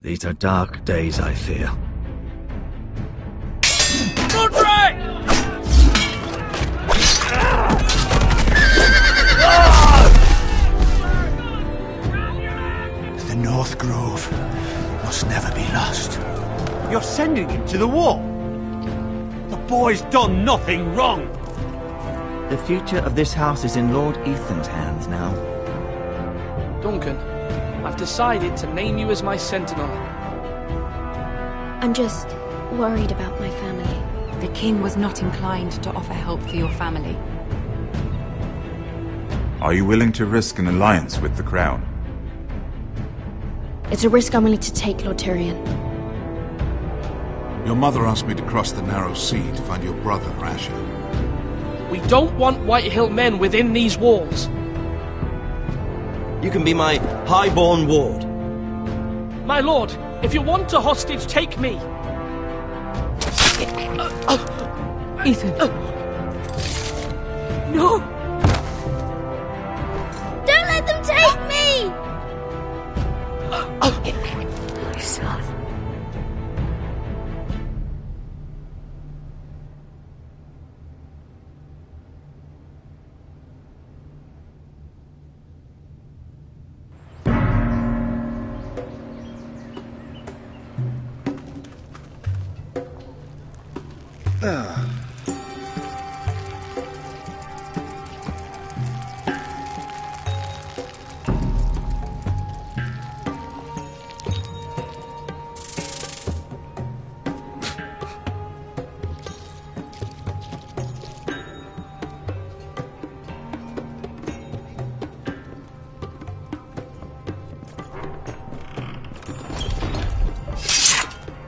These are dark days, I fear. Roderick! The North Grove must never be lost. You're sending him to the war? The boy's done nothing wrong! The future of this house is in Lord Ethan's hands now. Duncan, I've decided to name you as my sentinel. I'm just worried about my family. The king was not inclined to offer help for your family. Are you willing to risk an alliance with the Crown? It's a risk I'm willing to take, Lord Tyrion. Your mother asked me to cross the narrow sea to find your brother, Asher. We don't want Whitehill men within these walls. You can be my highborn ward. My lord, if you want a hostage, take me. Ethan. No! Don't let them take me! My son.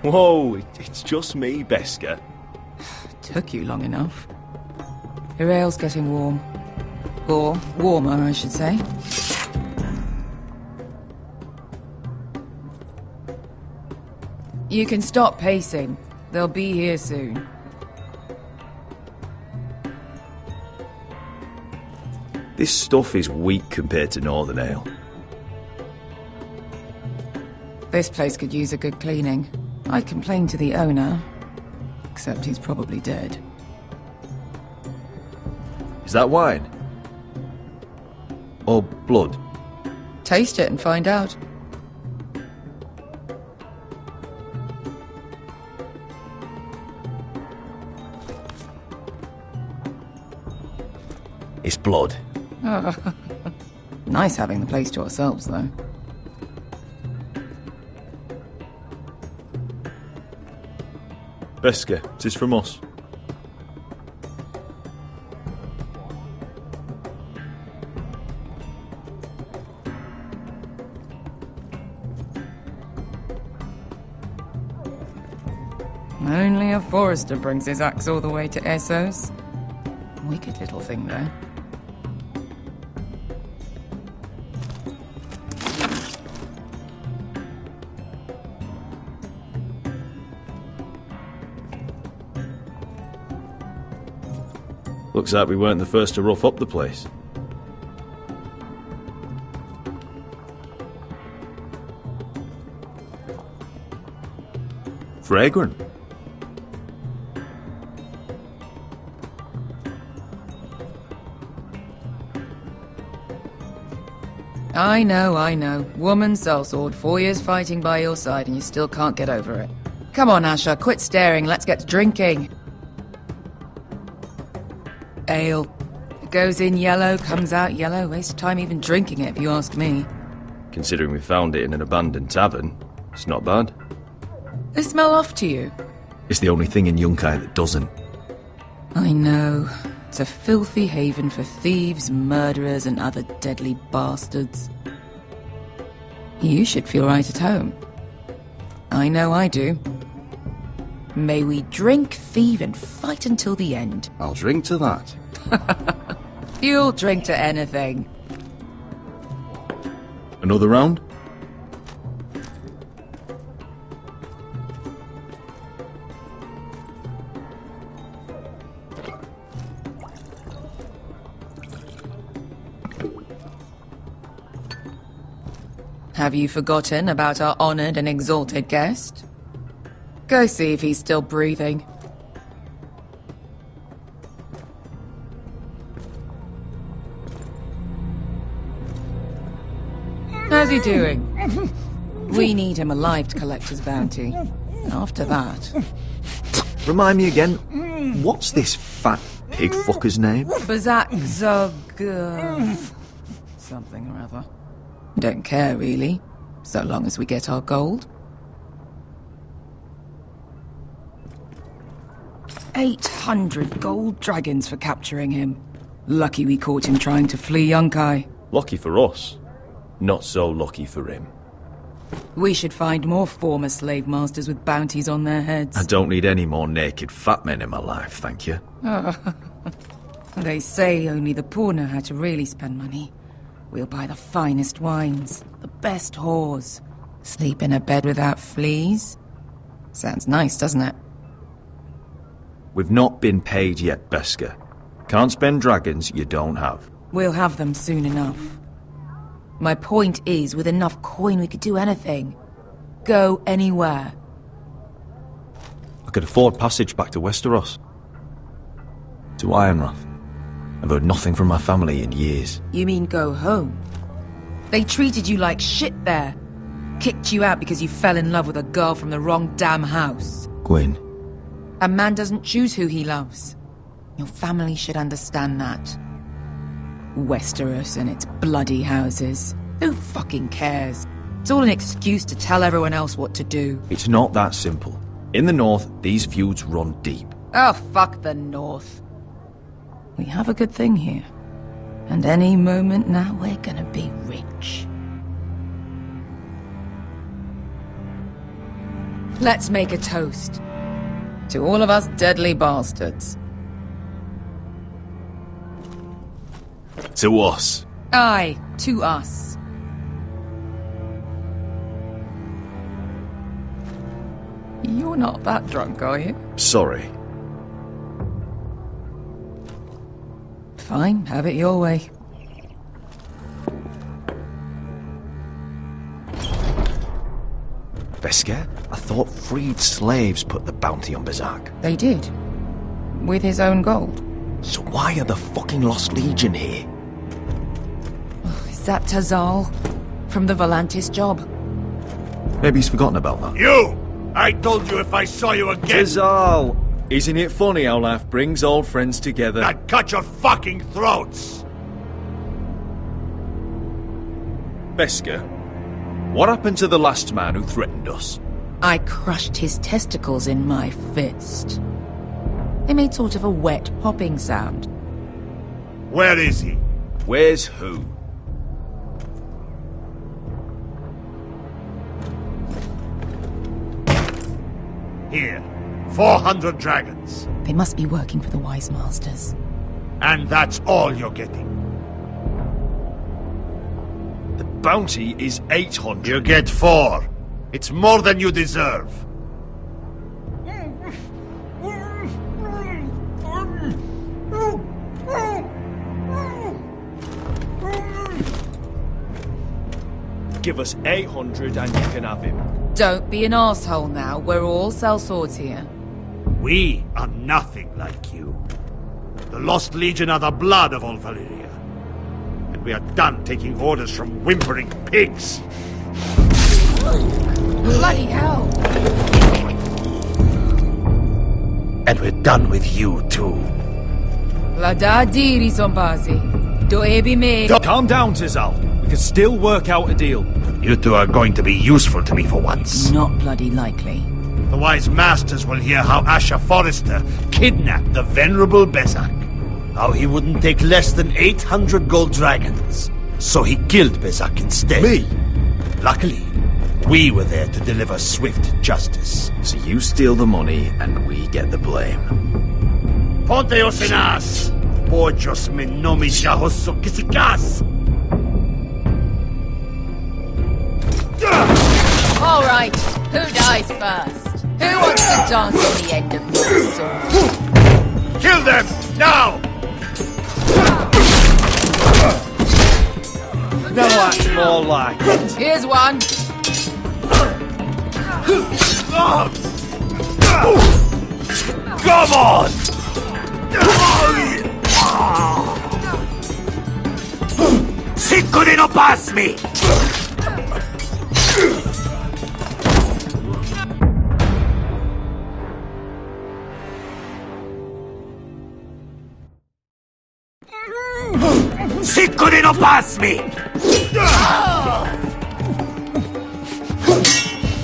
Whoa, it's just me, Beskar. Took you long enough. Your ale's getting warm. Or warmer, I should say. You can stop pacing. They'll be here soon. This stuff is weak compared to Northern Ale. This place could use a good cleaning. I complained to the owner, except he's probably dead. Is that wine? Or blood? Taste it and find out. It's blood. Nice having the place to ourselves, though. Beskar, 'tis from us. Only a forester brings his axe all the way to Essos. Wicked little thing, though. Looks like we weren't the first to rough up the place. Fragrant. I know. Woman sellsword, 4 years fighting by your side and you still can't get over it. Come on, Asher, quit staring, let's get to drinking. Ale. It goes in yellow, comes out yellow. Waste of time even drinking it, if you ask me. Considering we found it in an abandoned tavern, it's not bad. They smell off to you. It's the only thing in Yunkai that doesn't. I know. It's a filthy haven for thieves, murderers, and other deadly bastards. You should feel right at home. I know I do. May we drink, thieve, and fight until the end. I'll drink to that. You'll drink to anything. Another round? Have you forgotten about our honored and exalted guest? Go see if he's still breathing. How's he doing? We need him alive to collect his bounty. After that... Remind me again, what's this fat pig fucker's name? Bazak Zog... something or other. Don't care, really. So long as we get our gold. 800 gold dragons for capturing him. Lucky we caught him trying to flee Yunkai. Lucky for us. Not so lucky for him. We should find more former slave masters with bounties on their heads. I don't need any more naked fat men in my life, thank you. They say only the poor know how to really spend money. We'll buy the finest wines, the best whores, sleep in a bed without fleas. Sounds nice, doesn't it? We've not been paid yet, Beska. Can't spend dragons you don't have. We'll have them soon enough. My point is, with enough coin we could do anything. Go anywhere. I could afford passage back to Westeros. To Ironrath. I've heard nothing from my family in years. You mean go home? They treated you like shit there. Kicked you out because you fell in love with a girl from the wrong damn house. Gwyn. A man doesn't choose who he loves. Your family should understand that. Westeros and its bloody houses. Who fucking cares? It's all an excuse to tell everyone else what to do. It's not that simple. In the north, these feuds run deep. Oh, fuck the north. We have a good thing here. And any moment now we're gonna be rich. Let's make a toast. To all of us deadly bastards. To us. Aye, to us. You're not that drunk, are you? Sorry. Fine, have it your way. Beska, I thought freed slaves put the bounty on Bazak. They did. With his own gold. So why are the fucking Lost Legion here? Is that Tazal? From the Volantis job? Maybe he's forgotten about that. You! I told you if I saw you again... Tazal! Isn't it funny how life brings old friends together? I'd cut your fucking throats! Beska, what happened to the last man who threatened us? I crushed his testicles in my fist. They made sort of a wet popping sound. Where is he? Where's who? Here. 400 dragons. They must be working for the Wise Masters. And that's all you're getting. The bounty is 800. You get 4. It's more than you deserve. Give us 800 and you can have him. Don't be an asshole now. We're all sellswords here. We are nothing like you. The Lost Legion are the blood of all Valyria. And we are done taking orders from whimpering pigs. Bloody hell! And we're done with you, too. La da diri sombazi. Do ebi me. Calm down, Tizal. We can still work out a deal. You two are going to be useful to me for once. Not bloody likely. The Wise Masters will hear how Asher Forrester kidnapped the venerable Bezak. How he wouldn't take less than 800 gold dragons. So he killed Bezak instead. Me? Luckily, we were there to deliver swift justice. So you steal the money and we get the blame. Ponteos en as! Pojos me nomi jahoso kisikas! All right, who dies first? Who wants to dance on the end of my sword? Kill them! Now! Now that's more like it. Here's one. Come on! Sicko di non pass me! Sicko di non pass me!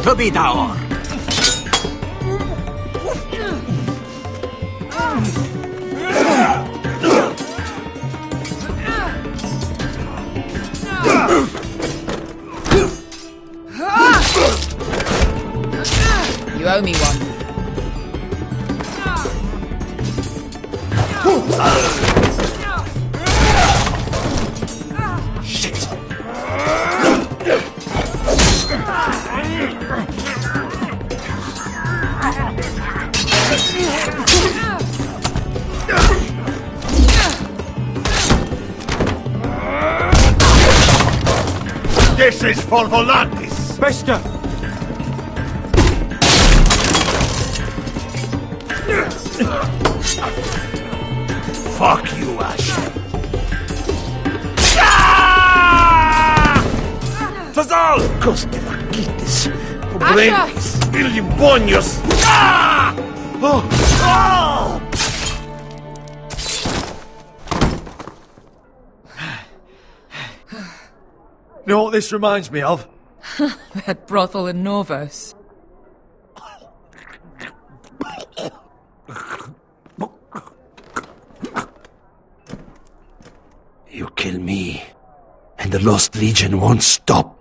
To be down. You owe me one. Shit! This is for Volantis! Bester! Fuck you, Ash. Fazal! Coste vaquites. Problemas. Ilibonios. You know what this reminds me of? That brothel in Norvos. You kill me, and the Lost Legion won't stop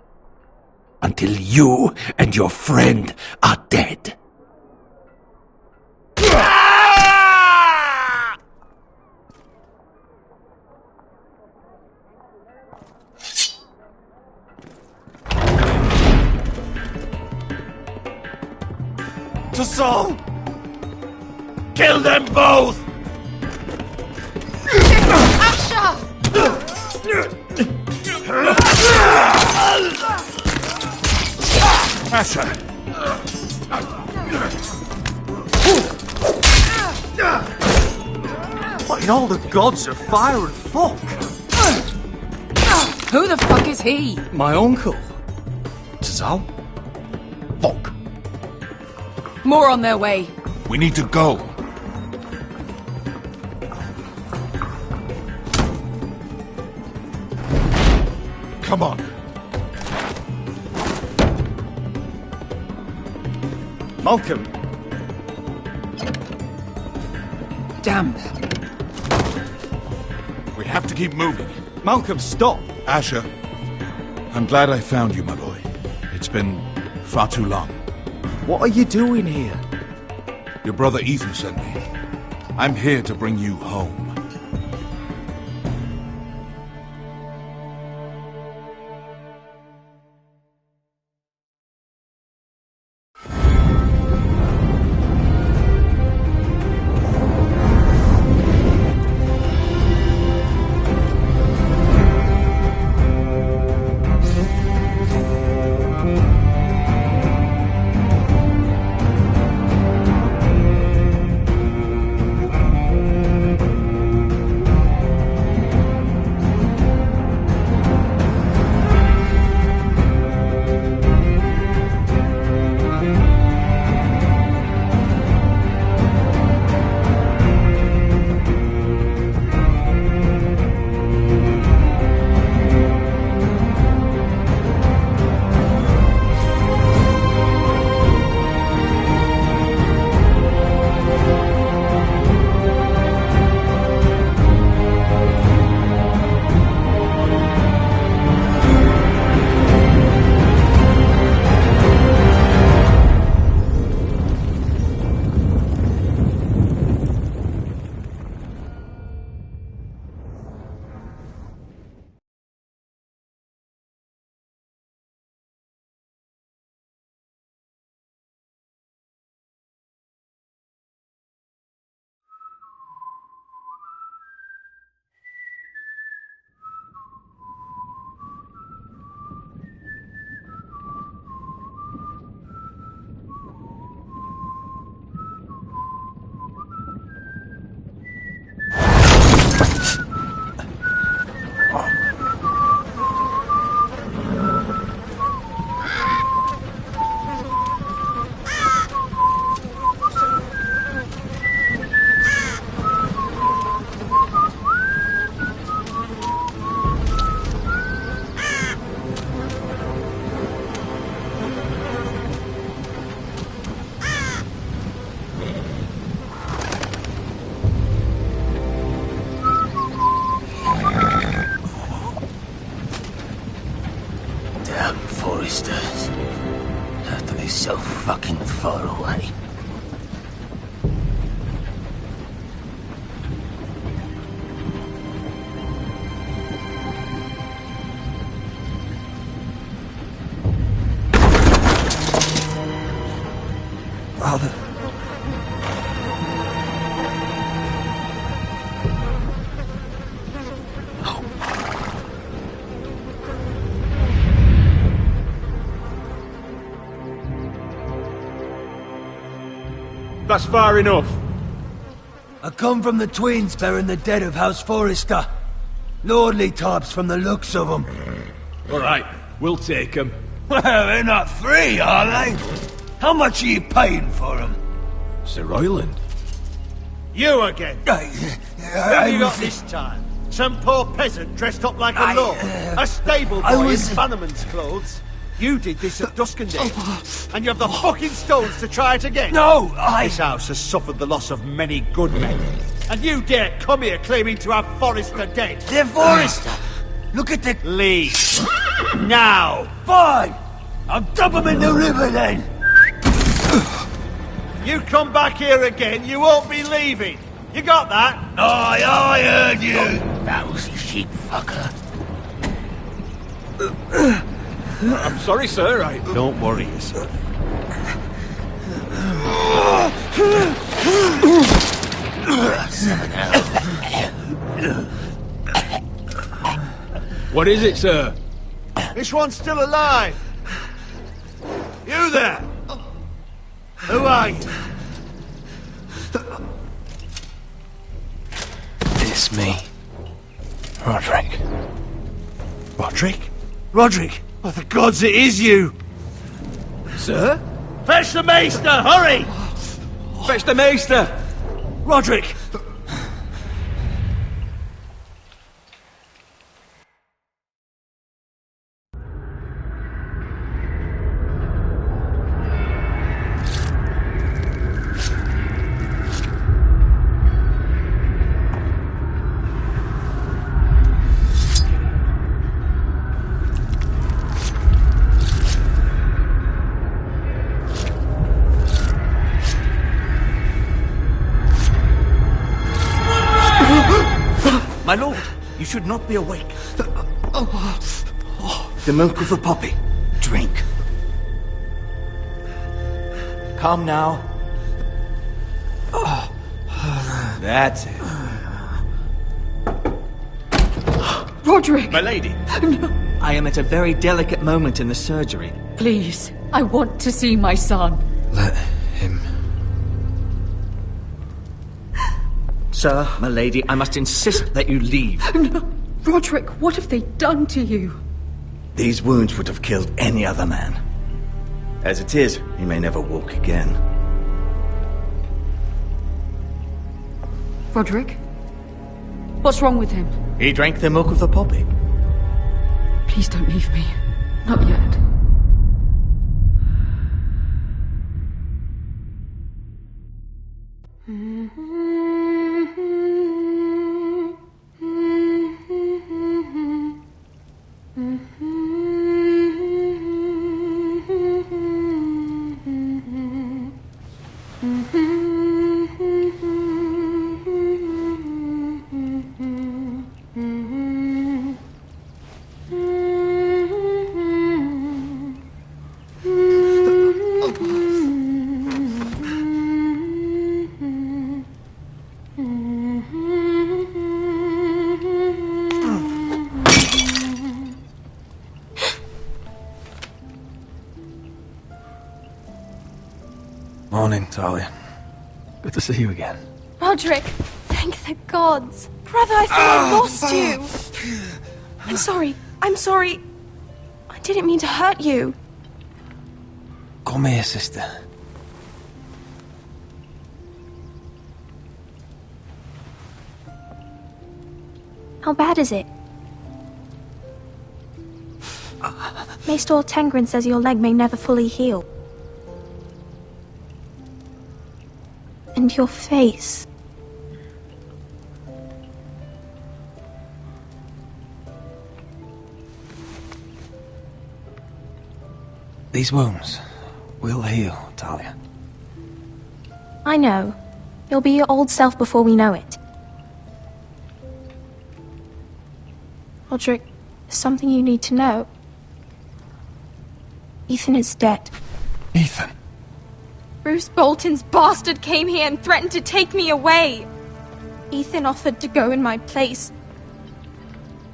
until you and your friend are dead. Tassal! Kill them both! Asher! What in all the gods of fire and fuck? Who the fuck is he? My uncle. Tassal? Fuck. More on their way. We need to go. Come on. Malcolm. Damn. We have to keep moving. Malcolm, stop! Asher, I'm glad I found you, my boy. It's been far too long. What are you doing here? Your brother Ethan sent me. I'm here to bring you home. That's far enough. I come from the twins bearing the dead of House Forrester. Lordly tops from the looks of them. All right, we'll take them. Well, they're not free, are they? How much are you paying for them? Sir Royland. You again. What have you got this time? Some poor peasant dressed up like a lord? A stable boy in Bannerman's clothes? You did this at Duskendale, and you have the fucking stones to try it again? No, This house has suffered the loss of many good men, and you dare come here claiming to have Forrester dead? They're Forrester! Look at the... Leave. Now! Fine! I'll dump them in the river then! You come back here again, you won't be leaving. You got that? Aye, I heard you! Lousy sheep fucker. I'm sorry, sir. Don't worry yourself. What is it, sir? This one's still alive. You there? Who are you? It's me. Roderick. Roderick? Roderick? Oh, the gods, it is you! Sir? Fetch the maester, hurry! Fetch the maester! Roderick! My lord, you should not be awake. The milk of the poppy. Drink. Calm now. That's it. Roderick! My lady. I am at a very delicate moment in the surgery. Please, I want to see my son. Let him... Sir, my lady, I must insist that you leave. No. Roderick, what have they done to you? These wounds would have killed any other man. As it is, he may never walk again. Roderick? What's wrong with him? He drank the milk of the poppy. Please don't leave me. Not yet. Morning, Talia. Good to see you again. Roderick, thank the gods. Brother, I thought I lost you. I'm sorry. I didn't mean to hurt you. Come here, sister. How bad is it? Maester Tengrin says your leg may never fully heal. And your face. These wounds will heal, Talia. I know. You'll be your old self before we know it. Roderick, there's something you need to know. Ethan is dead. Ethan? Bruce Bolton's bastard came here and threatened to take me away. Ethan offered to go in my place.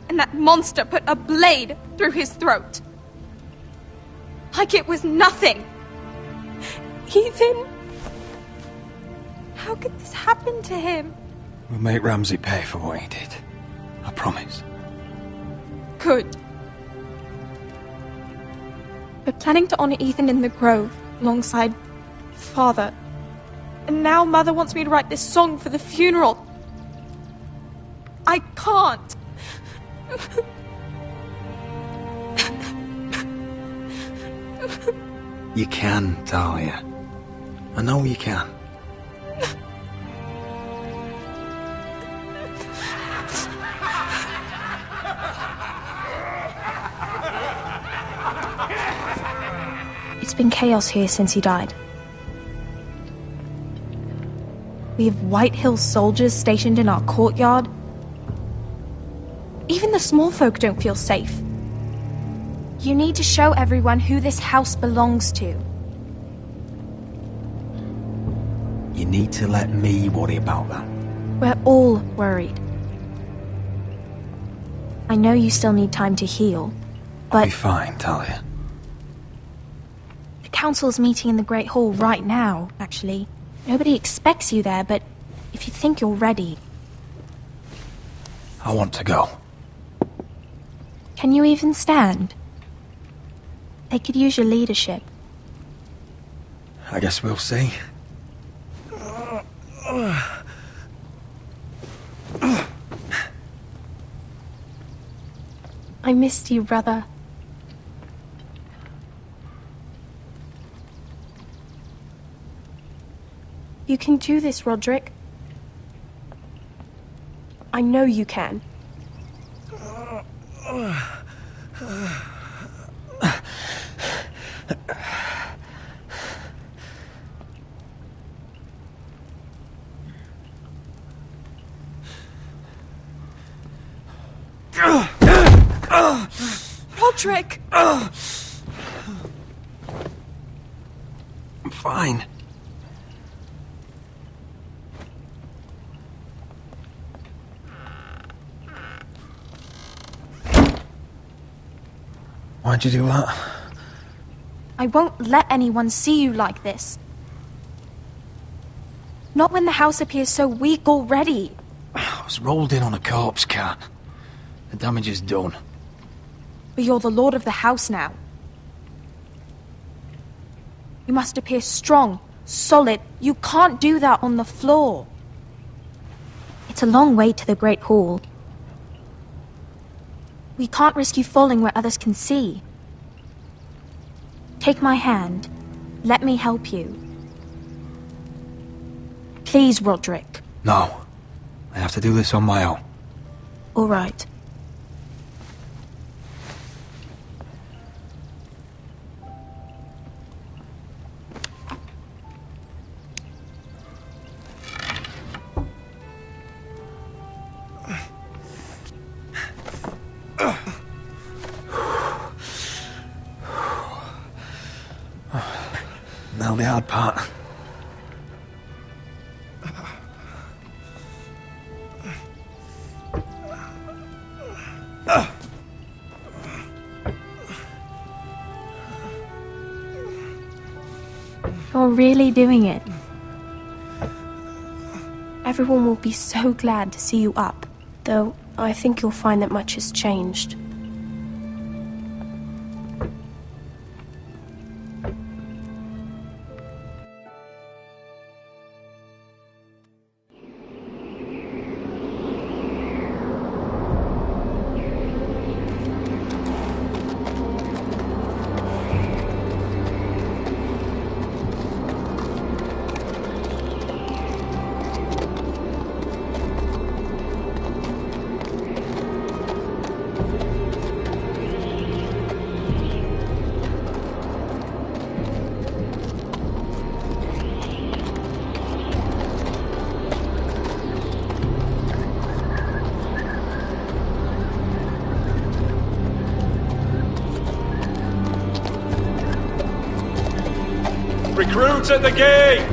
And that monster put a blade through his throat. Like it was nothing. Ethan... How could this happen to him? We'll make Ramsay pay for what he did. I promise. Good. We're planning to honor Ethan in the Grove, alongside Father. And now Mother wants me to write this song for the funeral. I can't. You can, Talia. I know you can. It's been chaos here since he died. We have White Hill soldiers stationed in our courtyard. Even the small folk don't feel safe. You need to show everyone who this house belongs to. You need to let me worry about that. We're all worried. I know you still need time to heal, but... I'll be fine, Talia. The council's meeting in the Great Hall right now, actually. Nobody expects you there, but if you think you're ready... I want to go. Can you even stand? They could use your leadership. I guess we'll see. I missed you, brother. You can do this, Roderick. I know you can. Roderick! I'm fine. Why'd you do that? I won't let anyone see you like this. Not when the house appears so weak already. I was rolled in on a corpse cart. The damage is done. But you're the lord of the house now. You must appear strong, solid. You can't do that on the floor. It's a long way to the Great Hall. We can't risk you falling where others can see. Take my hand. Let me help you. Please, Roderick. No. I have to do this on my own. All right. Now the hard part. You're really doing it. Everyone will be so glad to see you up, though I think you'll find that much has changed. Recruits at the gate!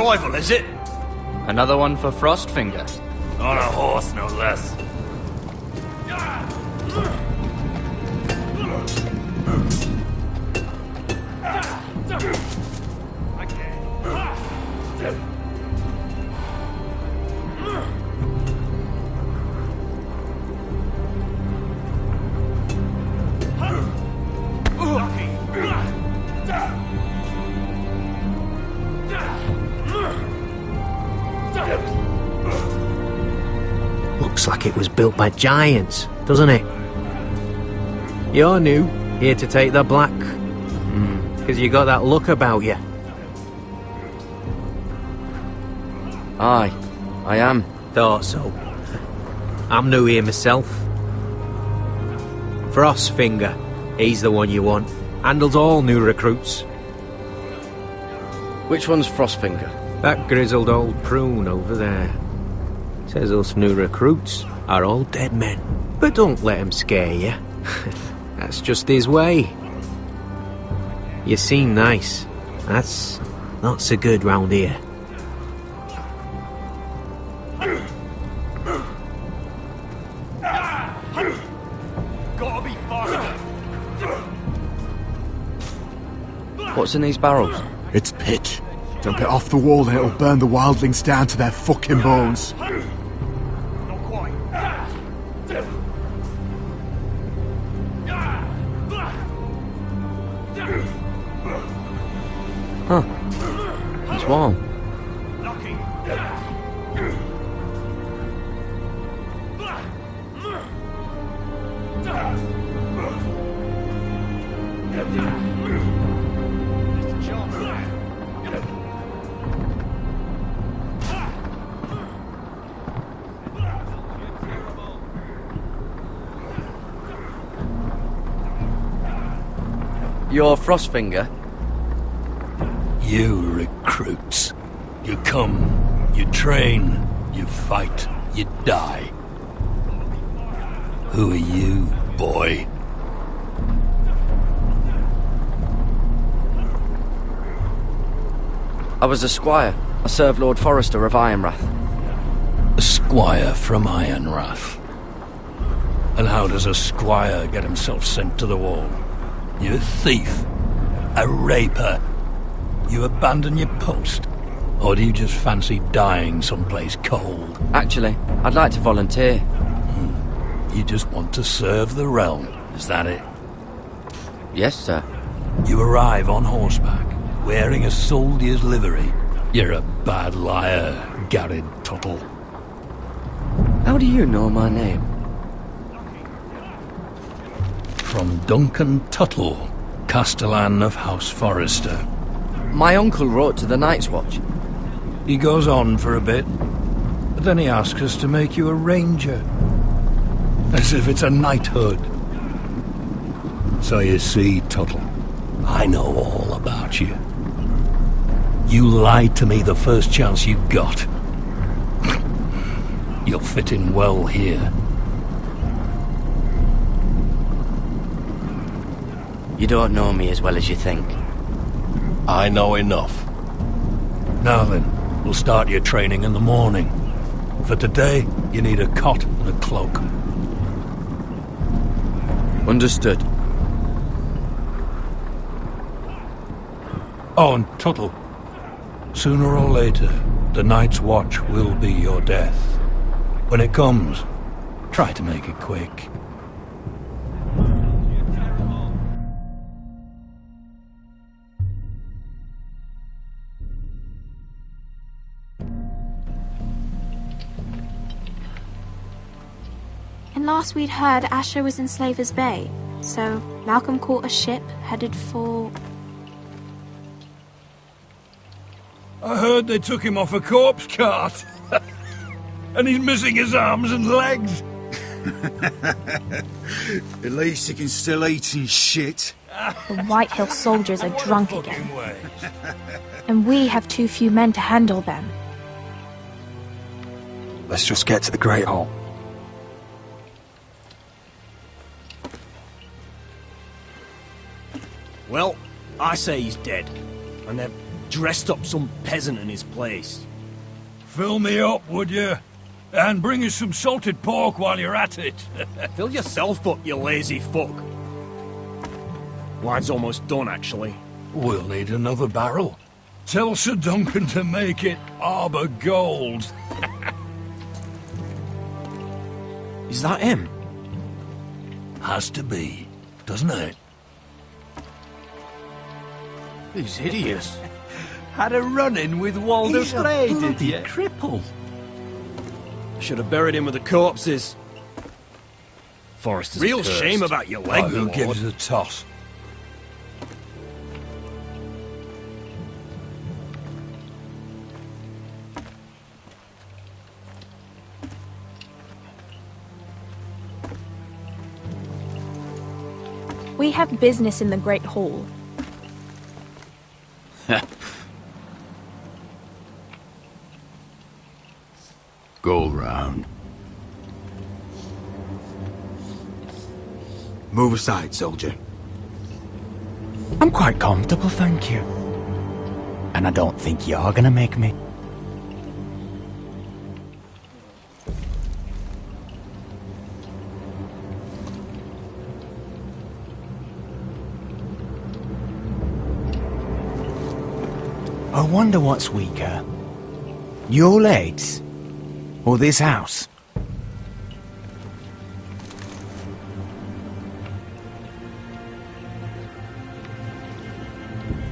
arrival, is it? Another one for Frostfinger. On a horse, no less. Looks like it was built by giants, doesn't it? You're new, here to take the black. Because you got that look about you. Aye, I am. Thought so. I'm new here myself. Frostfinger, he's the one you want. Handles all new recruits. Which one's Frostfinger? That grizzled old prune over there. Says us new recruits are all dead men. But don't let him scare you. That's just his way. You seem nice. That's not so good round here. Gotta be faster. What's in these barrels? It's pitch. Dump it off the wall and it'll burn the wildlings down to their fucking bones. Huh. It's warm. You're Frostfinger? You recruits. You come, you train, you fight, you die. Who are you, boy? I was a squire. I served Lord Forrester of Ironrath. A squire from Ironrath. And how does a squire get himself sent to the wall? You a thief? A raper? You abandon your post? Or do you just fancy dying someplace cold? Actually, I'd like to volunteer. You just want to serve the realm, is that it? Yes, sir. You arrive on horseback, wearing a soldier's livery. You're a bad liar, Garrett Tuttle. How do you know my name? From Duncan Tuttle, Castellan of House Forrester. My uncle wrote to the Night's Watch. He goes on for a bit, but then he asks us to make you a ranger. As if it's a knighthood. So you see, Tuttle, I know all about you. You lied to me the first chance you got. You'll fit in well here. You don't know me as well as you think. I know enough. Now then, we'll start your training in the morning. For today, you need a cot and a cloak. Understood. Oh, and Tuttle. Sooner or later, the Night's Watch will be your death. When it comes, try to make it quick. And last we'd heard, Asher was in Slaver's Bay, so Malcolm caught a ship headed for... I heard they took him off a corpse cart. And he's missing his arms and legs. At least he can still eat and shit. The White Hill soldiers are drunk again. And we have too few men to handle them. Let's just get to the Great Hall. Well, I say he's dead. And dressed up some peasant in his place. Fill me up, would you? And bring us some salted pork while you're at it. Fill yourself up, you lazy fuck. Wine's almost done, actually. We'll need another barrel. Tell Sir Duncan to make it Arbor Gold. Is that him? Has to be, doesn't it? He's hideous. Had a run-in with Walder He's a Frey, did bloody you? cripple. Should have buried him with the corpses. Forrester's Real cursed. shame about your leg, Who Lord. gives a toss? We have business in the Great Hall. Go round. Move aside, soldier. I'm quite comfortable, thank you. And I don't think you're gonna make me. I wonder what's weaker. Your legs? Or this house?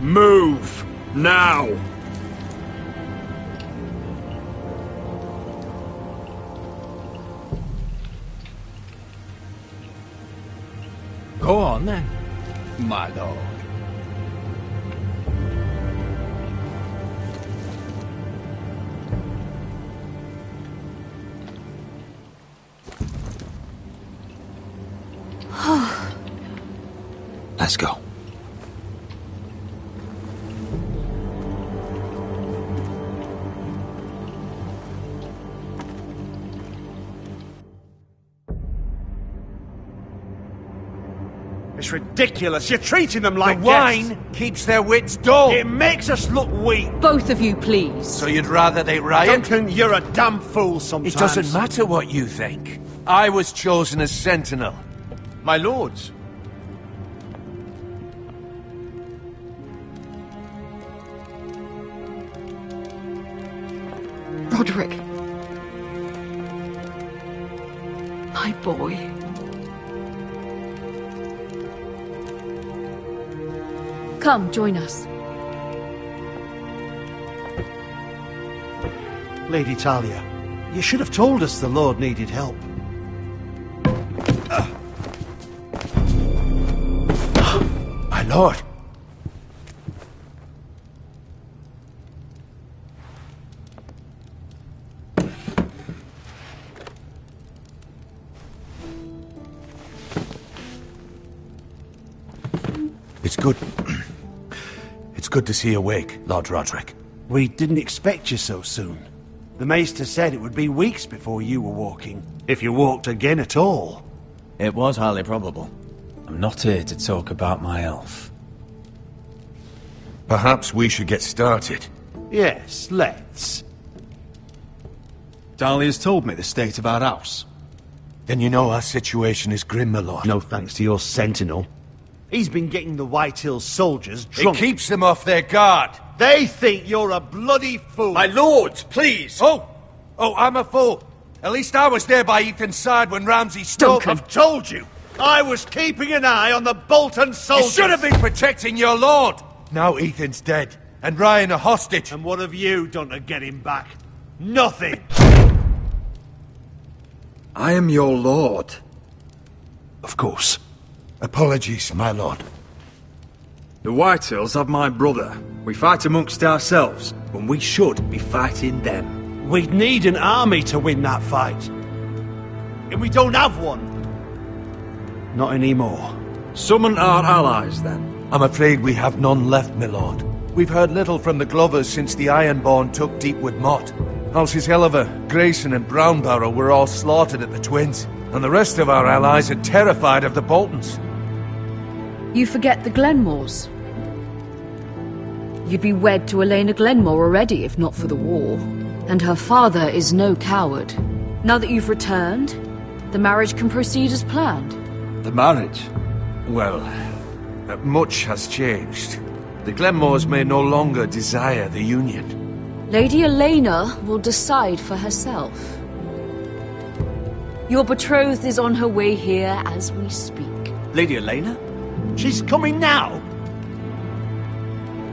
Move! Now! Go on then, my lord. Let's go. It's ridiculous. You're treating them like The wine keeps their wits dull. It makes us look weak. Both of you, please. So you'd rather they riot? Duncan, you're a damn fool sometimes. It doesn't matter what you think. I was chosen as sentinel. My lords. Roderick. My boy. Come, join us. Lady Talia, you should have told us the Lord needed help. My lord. It's good. It's good to see you awake, Lord Roderick. We didn't expect you so soon. The Maester said it would be weeks before you were walking, if you walked again at all. It was highly probable. I'm not here to talk about my elf. Perhaps we should get started. Yes, let's. Dahlia's told me the state of our house. Then you know our situation is grim, my lord. No thanks to your sentinel. He's been getting the White Hills soldiers drunk. It keeps them off their guard. They think you're a bloody fool. My lords, please. Oh, I'm a fool. At least I was there by Ethan's side when Ramsay stole them. I've told you. I was keeping an eye on the Bolton You soldiers. should have been protecting your lord. Now Ethan's dead, and Ryan a hostage. And what have you done to get him back? Nothing. I am your lord. Of course. Apologies, my lord. The Whitehills have my brother. We fight amongst ourselves, when we should be fighting them. We'd need an army to win that fight. And we don't have one. Not anymore. Summon our allies, then. I'm afraid we have none left, my lord. We've heard little from the Glovers since the Ironborn took Deepwood Motte. Halsey's Helliver, Grayson and Brownbarrow were all slaughtered at the Twins, and the rest of our allies are terrified of the Boltons. You forget the Glenmores. You'd be wed to Elena Glenmore already if not for the war. And her father is no coward. Now that you've returned, the marriage can proceed as planned. The marriage? Well, much has changed. The Glenmores may no longer desire the union. Lady Elena will decide for herself. Your betrothed is on her way here as we speak. Lady Elena? She's coming now!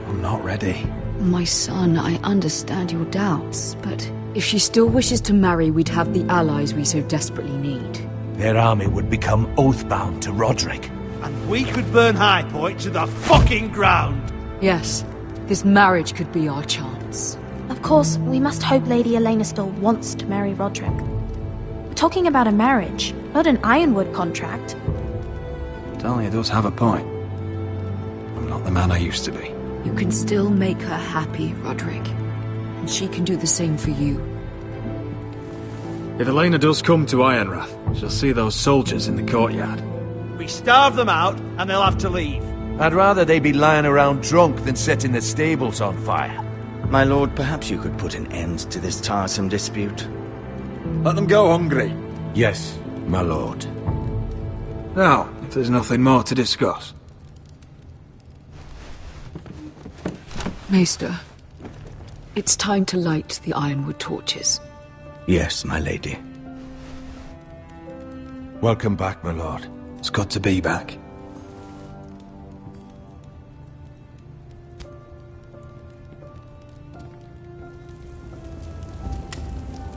I'm not ready. My son, I understand your doubts, but if she still wishes to marry, we'd have the allies we so desperately need. Their army would become oath-bound to Roderick. And we could burn High Point to the fucking ground! Yes, this marriage could be our chance. Of course, we must hope Lady Elena still wants to marry Roderick. We're talking about a marriage, not an Ironwood contract. Talia does have a point. I'm not the man I used to be. You can still make her happy, Roderick. And she can do the same for you. If Elena does come to Ironrath, she'll see those soldiers in the courtyard. We starve them out, and they'll have to leave. I'd rather they be lying around drunk than setting the stables on fire. My lord, perhaps you could put an end to this tiresome dispute. Let them go hungry. Yes, my lord. Now, if there's nothing more to discuss. Maester, it's time to light the Ironwood torches. Yes, my lady. Welcome back, my lord. It's good to be back.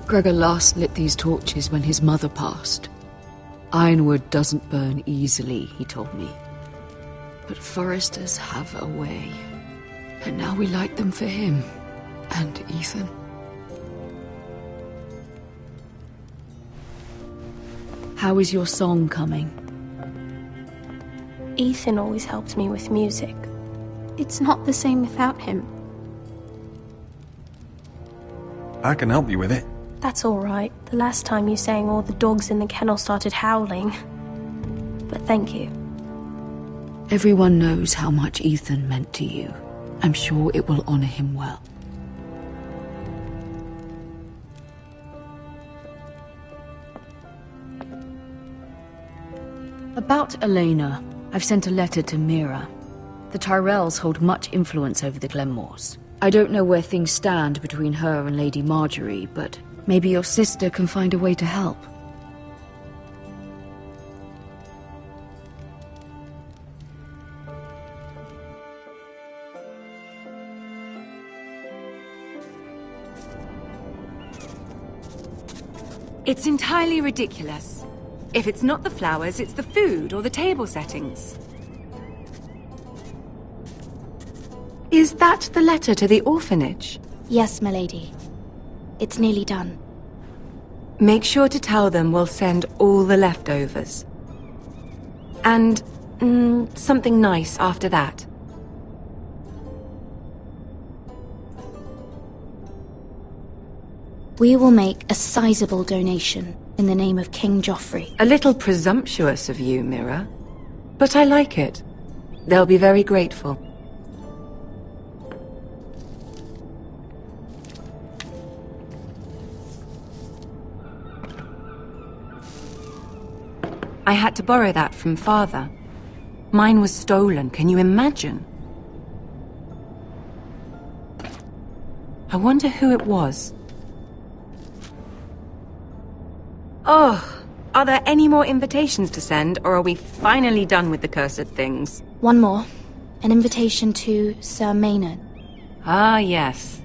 Gregor last lit these torches when his mother passed. Ironwood doesn't burn easily, he told me. But foresters have a way. And now we light them for him. And Ethan. How is your song coming? Ethan always helps me with music. It's not the same without him. I can help you with it. That's all right. The last time you sang, all the dogs in the kennel started howling. But thank you. Everyone knows how much Ethan meant to you. I'm sure it will honor him well. About Elena, I've sent a letter to Mira. The Tyrells hold much influence over the Glenmores. I don't know where things stand between her and Lady Marjorie, but maybe your sister can find a way to help. It's entirely ridiculous. If it's not the flowers, it's the food or the table settings. Is that the letter to the orphanage? Yes, my lady. It's nearly done. Make sure to tell them we'll send all the leftovers. And, something nice after that. We will make a sizable donation in the name of King Joffrey. A little presumptuous of you, Mira. But I like it. They'll be very grateful. I had to borrow that from Father. Mine was stolen, can you imagine? I wonder who it was. Oh, are there any more invitations to send, or are we finally done with the cursed things? One more. An invitation to Sir Maynard. Ah, yes.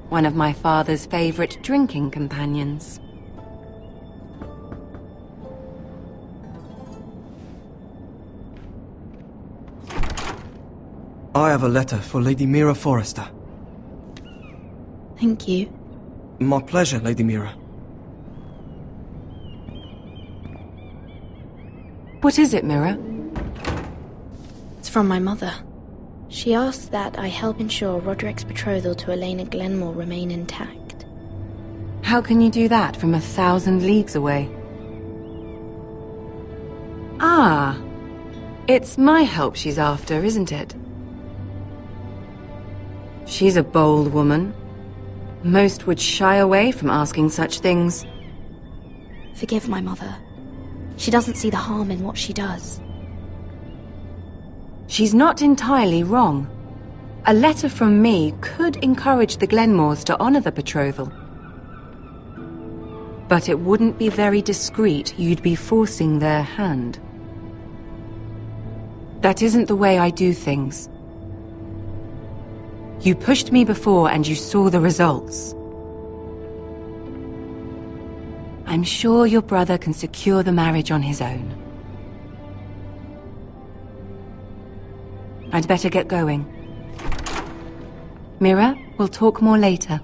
One of my father's favorite drinking companions. I have a letter for Lady Mira Forrester. Thank you. My pleasure, Lady Mira. What is it, Mira? It's from my mother. She asks that I help ensure Roderick's betrothal to Elena Glenmore remain intact. How can you do that from 1,000 leagues away? Ah, it's my help she's after, isn't it? She's a bold woman. Most would shy away from asking such things. Forgive my mother. She doesn't see the harm in what she does. She's not entirely wrong. A letter from me could encourage the Glenmores to honor the betrothal. But it wouldn't be very discreet. You'd be forcing their hand. That isn't the way I do things. You pushed me before and you saw the results. I'm sure your brother can secure the marriage on his own. I'd better get going. Mira, we'll talk more later.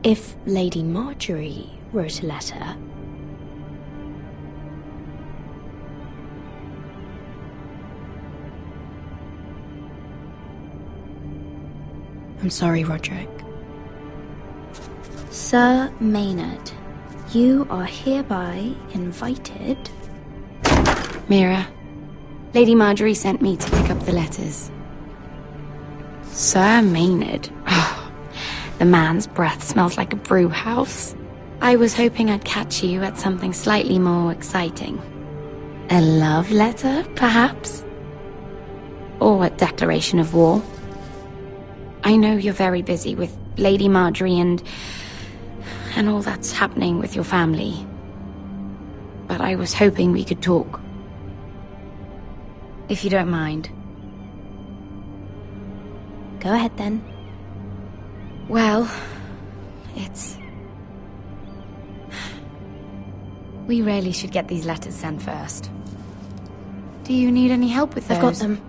If Lady Marjorie wrote a letter... I'm sorry, Roderick. Sir Maynard, you are hereby invited... Mira, Lady Marjorie sent me to pick up the letters. Sir Maynard? The man's breath smells like a brew house. I was hoping I'd catch you at something slightly more exciting. A love letter, perhaps? Or a declaration of war? I know you're very busy with Lady Marjorie and all that's happening with your family. But I was hoping we could talk. If you don't mind. Go ahead then. Well, we really should get these letters sent first. Do you need any help with those? I've got them.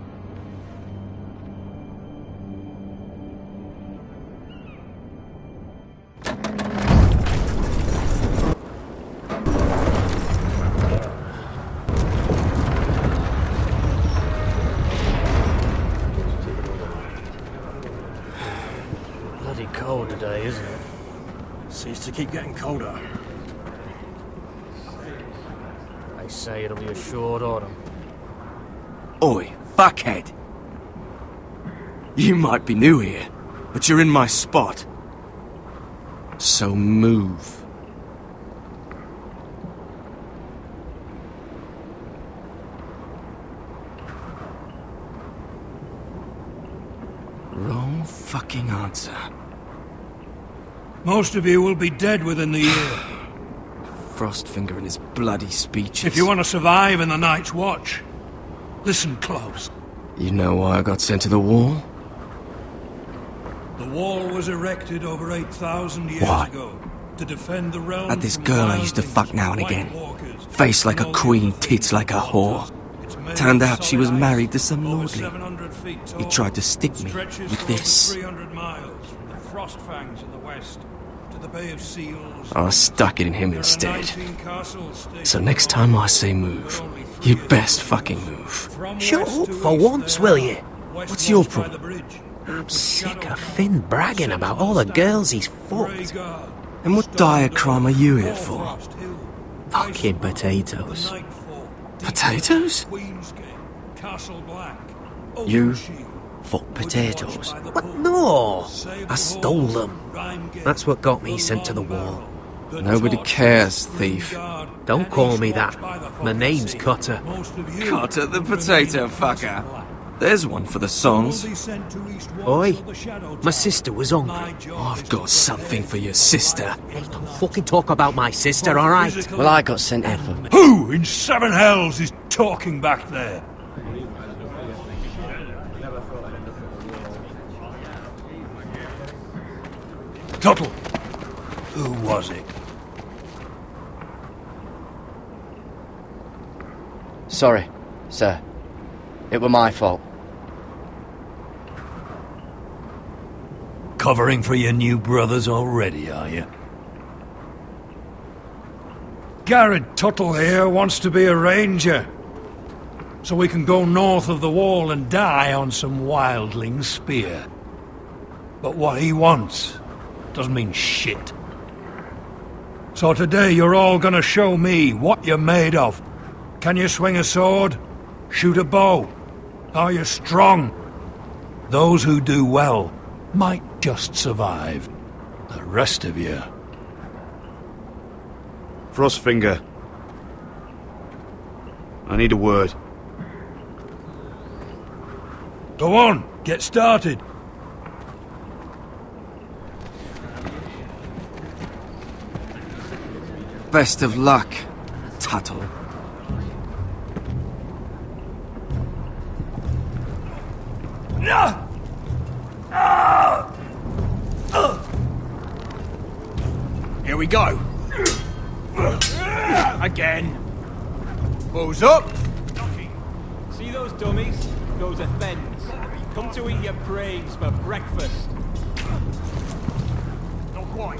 Bloody cold today, isn't it? Seems to keep getting colder. They say it'll be a short autumn. Oi, fuckhead! You might be new here, but you're in my spot. So move. Wrong fucking answer. Most of you will be dead within the year. Frostfinger and his bloody speeches. If you want to survive in the Night's Watch, listen close. You know why I got sent to the wall? The wall was erected over 8,000 years Why? ago to defend the realm Had this from girl I wild used to things, fuck now and white again. walkers, Face like a queen, tits like a whore. Turned out she was married to some lordly. He tried to stick me with this. 300 miles from the Frost Fangs in the west to the Bay of Seals. I stuck it in him There are instead. 19 castles stationed So next time I say move, you'd best fucking move. Shut up for once, will you? What's your problem? I'm sick of Finn bragging about all the girls he's fucked. And what dire crime are you here for? Fucking potatoes. Potatoes? You fuck potatoes? What? No! I stole them. That's what got me sent to the wall. Nobody cares, thief. Don't call me that. My name's Cutter. Cutter the potato fucker. There's one for the songs. Oi, my sister was hungry. I've got something for your sister. Hey, don't fucking talk about my sister, alright? Well, I got sent here for... Who in seven hells is talking back there? Tuttle. Who was it? Sorry, sir. It were my fault. Covering for your new brothers already, are you? Garrett Tuttle here wants to be a ranger. So we can go north of the wall and die on some wildling's spear. But what he wants doesn't mean shit. So today you're all gonna show me what you're made of. Can you swing a sword? Shoot a bow? Are you strong? Those who do well might just survive. The rest of you... Frostfinger. I need a word. Go on, get started. Best of luck, Tuttle. Here we go. Again. Balls up. See those dummies? Those are Fens. Come to eat your brains for breakfast. Not quite.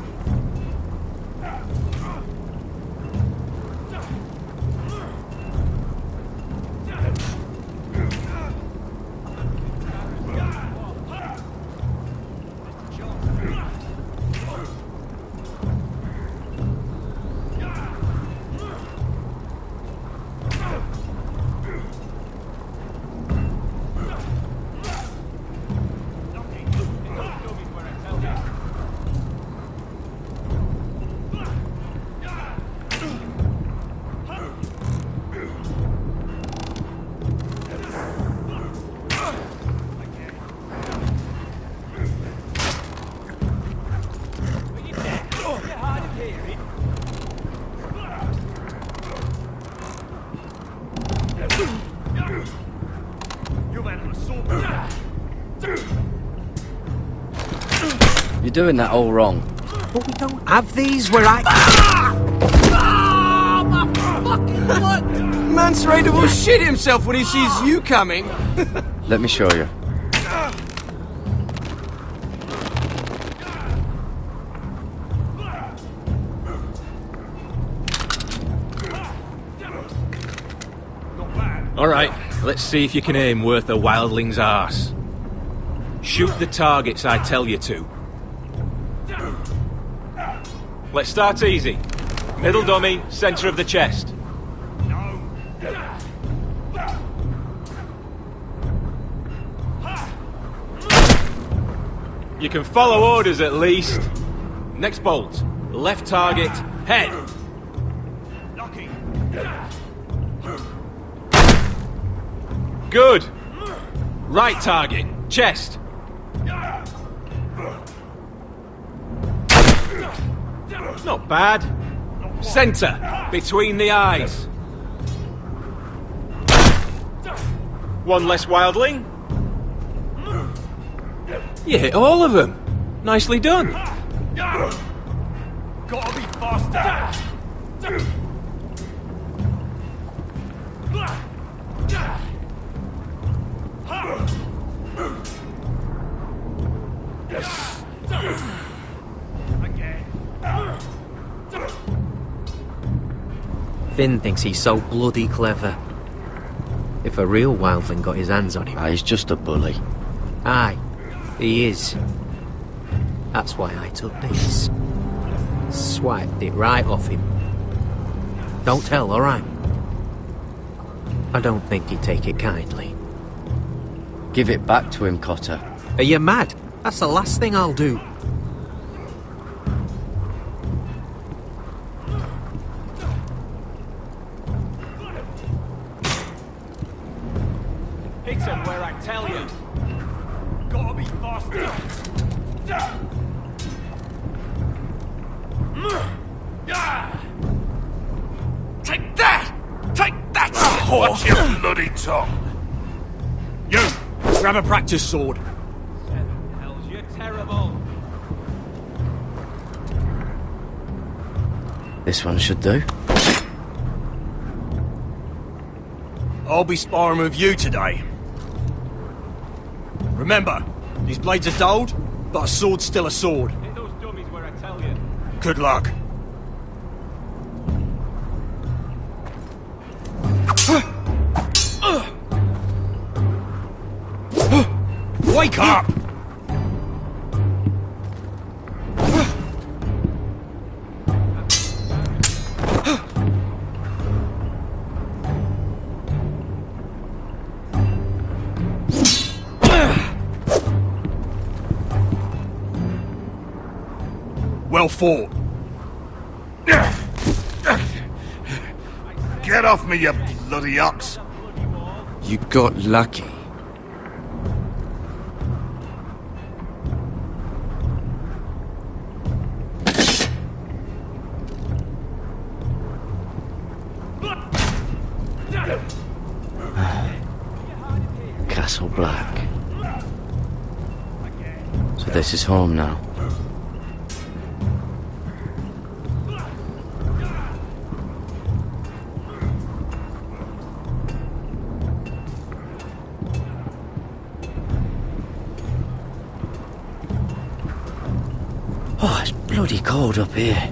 You're doing that all wrong. But we don't have these where I... Mance Raider will shit himself when he sees you coming. Let me show you. All right, let's see if you can aim worth a wildling's arse. Shoot the targets I tell you to. Let's start easy. Middle dummy, center of the chest. You can follow orders at least. Next bolt. Left target, head. Good. Right target, chest. Not bad. Center, between the eyes. One less wildling. You hit all of them. Nicely done. Gotta be faster. Finn thinks he's so bloody clever. If a real wildling got his hands on him... He's just a bully. Aye, he is. That's why I took this. Swiped it right off him. Don't tell, alright? I don't think he'd take it kindly. Give it back to him, Cotter. Are you mad? That's the last thing I'll do. Hit him where I tell you. Gotta be faster. Take that! Take that! Watch your bloody tongue. You, grab a practice sword. Hells, you're terrible. This one should do. I'll be sparring with you today. Remember, these blades are dulled, but a sword's still a sword. Hit those dummies where I tell you. Good luck. Wake up! Well fought. Get off me, you bloody ox! You got lucky. Castle Black. So this is home now. Oh, it's bloody cold up here.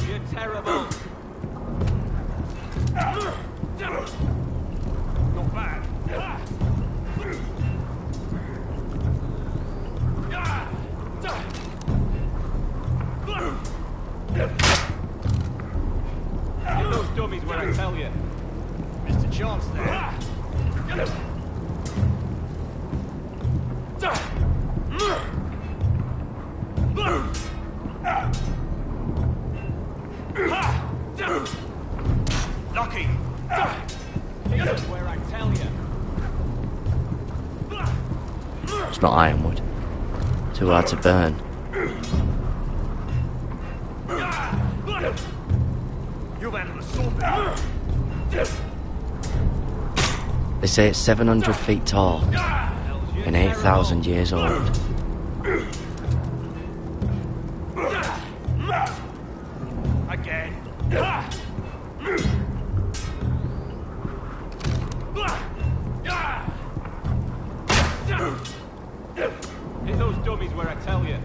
You're terrible. Not bad. Get those dummies where I tell you. Mr. Chance there. Lucky. Where I tell you. It's not ironwood. Too hard to burn. You've handled a sword. They say it's 700 feet tall and 8,000 years old. Again. Hit those dummies where I tell you.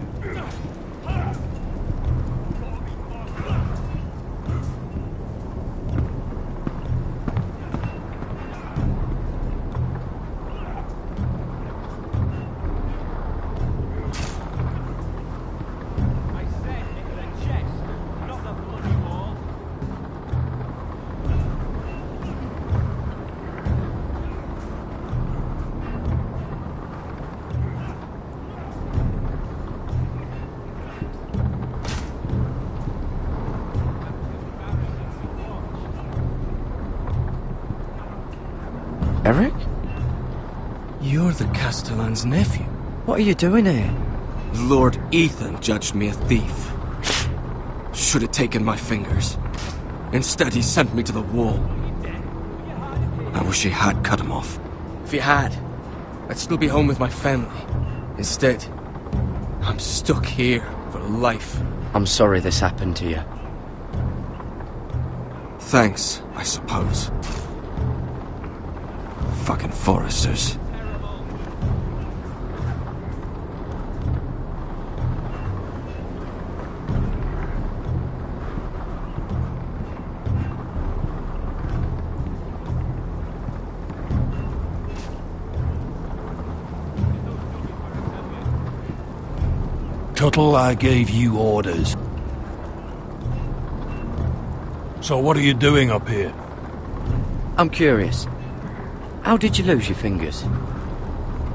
Eric? You're the Castellan's nephew. What are you doing here? Lord Ethan judged me a thief. Should have taken my fingers. Instead, he sent me to the wall. I wish he had cut him off. If he had, I'd still be home with my family. Instead, I'm stuck here for life. I'm sorry this happened to you. Thanks, I suppose. Fucking foresters. Tuttle, I gave you orders. So what are you doing up here? I'm curious. How did you lose your fingers?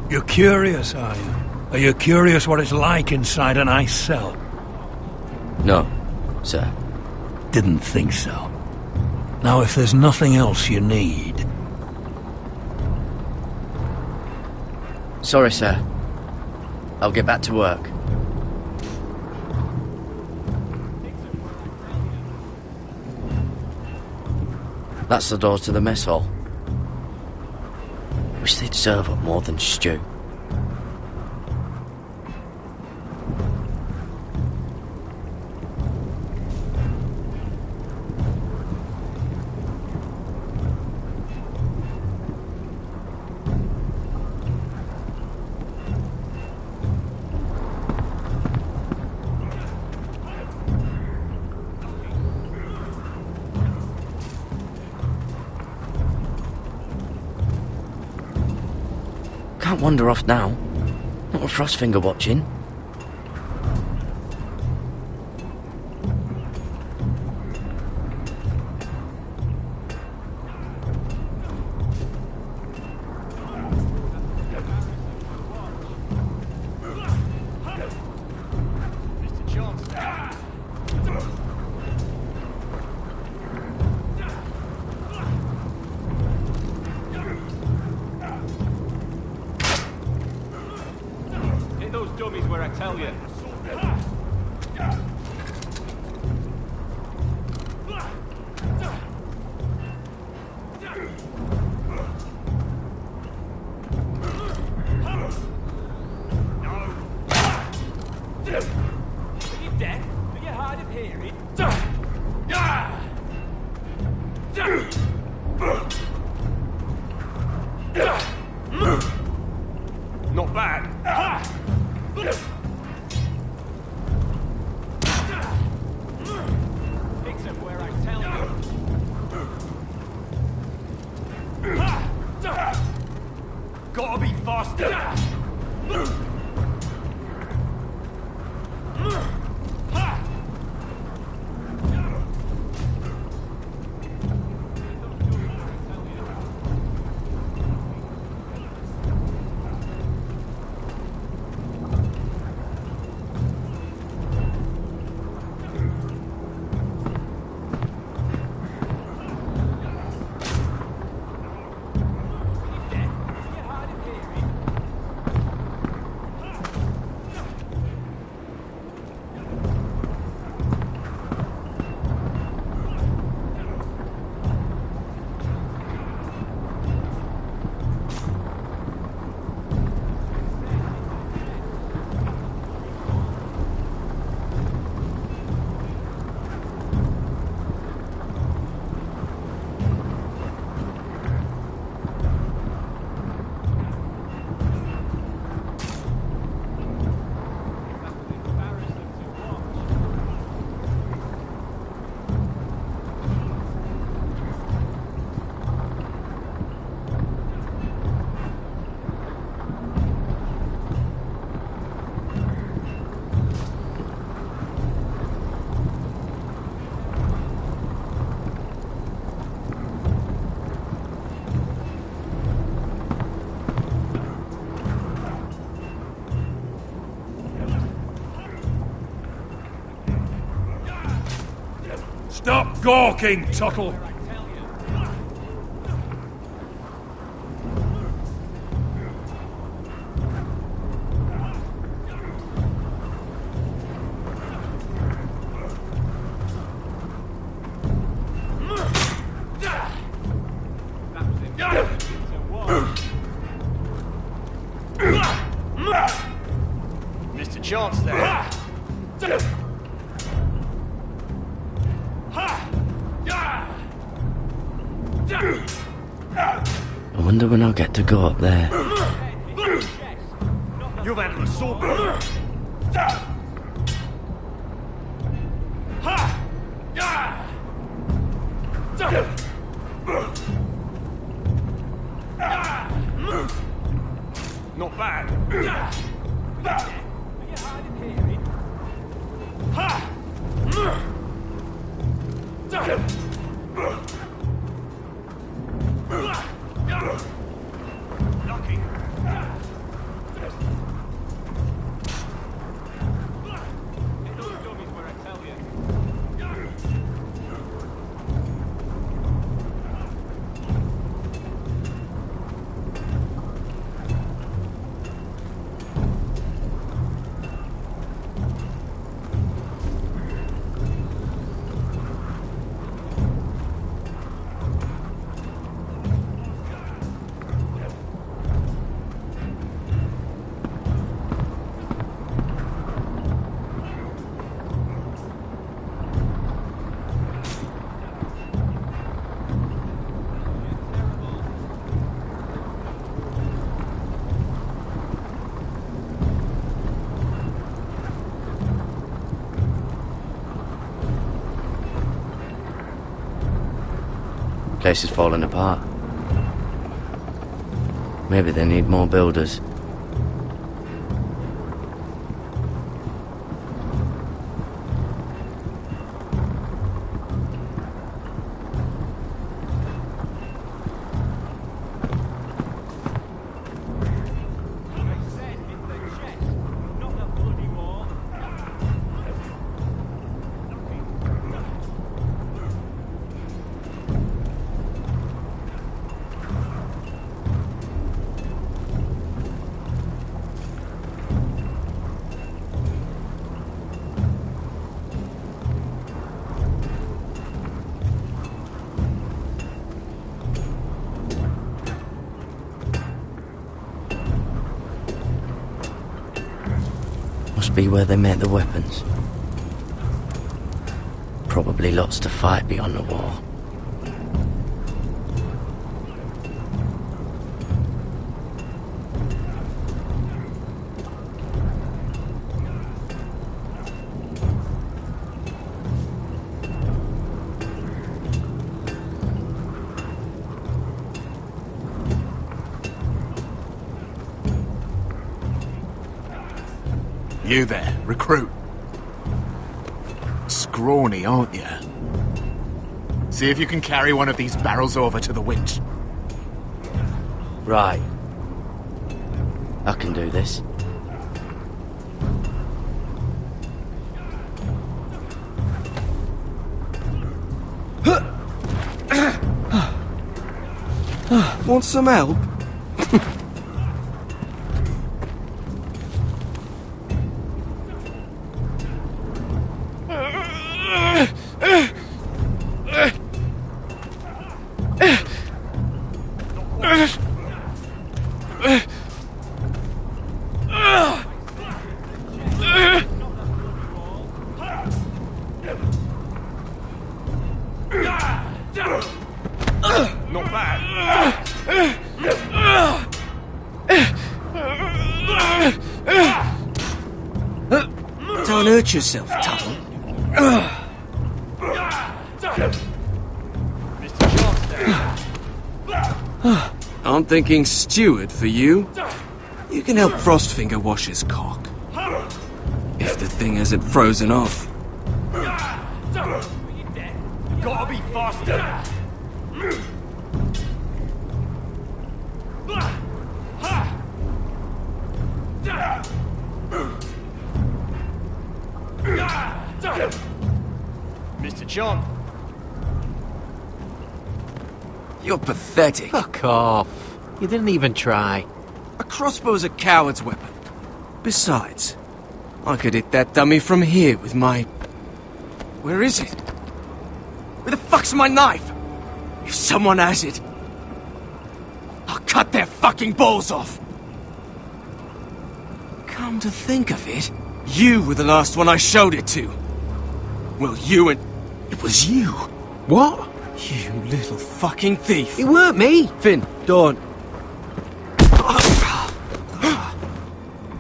You're curious, are you? Are you curious what it's like inside an ice cell? No, sir. Didn't think so. Now, if there's nothing else you need... Sorry, sir. I'll get back to work. That's the door to the mess hall. Wish they'd serve up more than stew. can't wander off now. Not with Frostfinger watching. Hit those dummies where I tell you. Are you deaf? Are you hard of hearing? Not bad. Hit them where I tell you. Gotta be faster. Stop gawking, Tuttle! Mr. Chance there. I wonder when I'll get to go up there. You've handled a sword. Not bad. Place is falling apart. Maybe they need more builders. Must be where they make the weapons. Probably lots to fight beyond the wall. You there, recruit. Scrawny, aren't you? See if you can carry one of these barrels over to the winch. Right. I can do this. Want some help? Not bad. Don't hurt yourself, Tuttle. I'm thinking steward for you. You can help Frostfinger wash his cock. If the thing isn't frozen off. Gotta be faster. Mr. John. You're pathetic. Fuck off. You didn't even try. A crossbow's a coward's weapon. Besides, I could hit that dummy from here with my... Where is it? Where the fuck's my knife? If someone has it, I'll cut their fucking balls off. Come to think of it, you were the last one I showed it to. Well, you and... It was you. What? You little fucking thief. It weren't me. Finn, don't.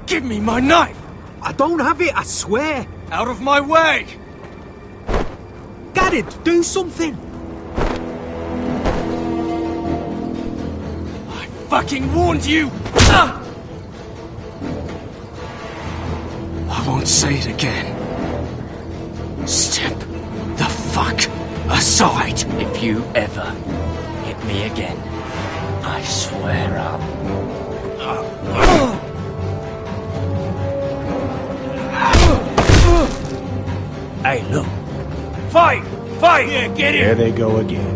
Give me my knife! I don't have it, I swear. Out of my way! Garrett, do something. I fucking warned you! I won't say it again. Step the fuck aside. If you ever hit me again, I swear I'll... Hey, look. Fight! Fight! Yeah, get it! There they go again.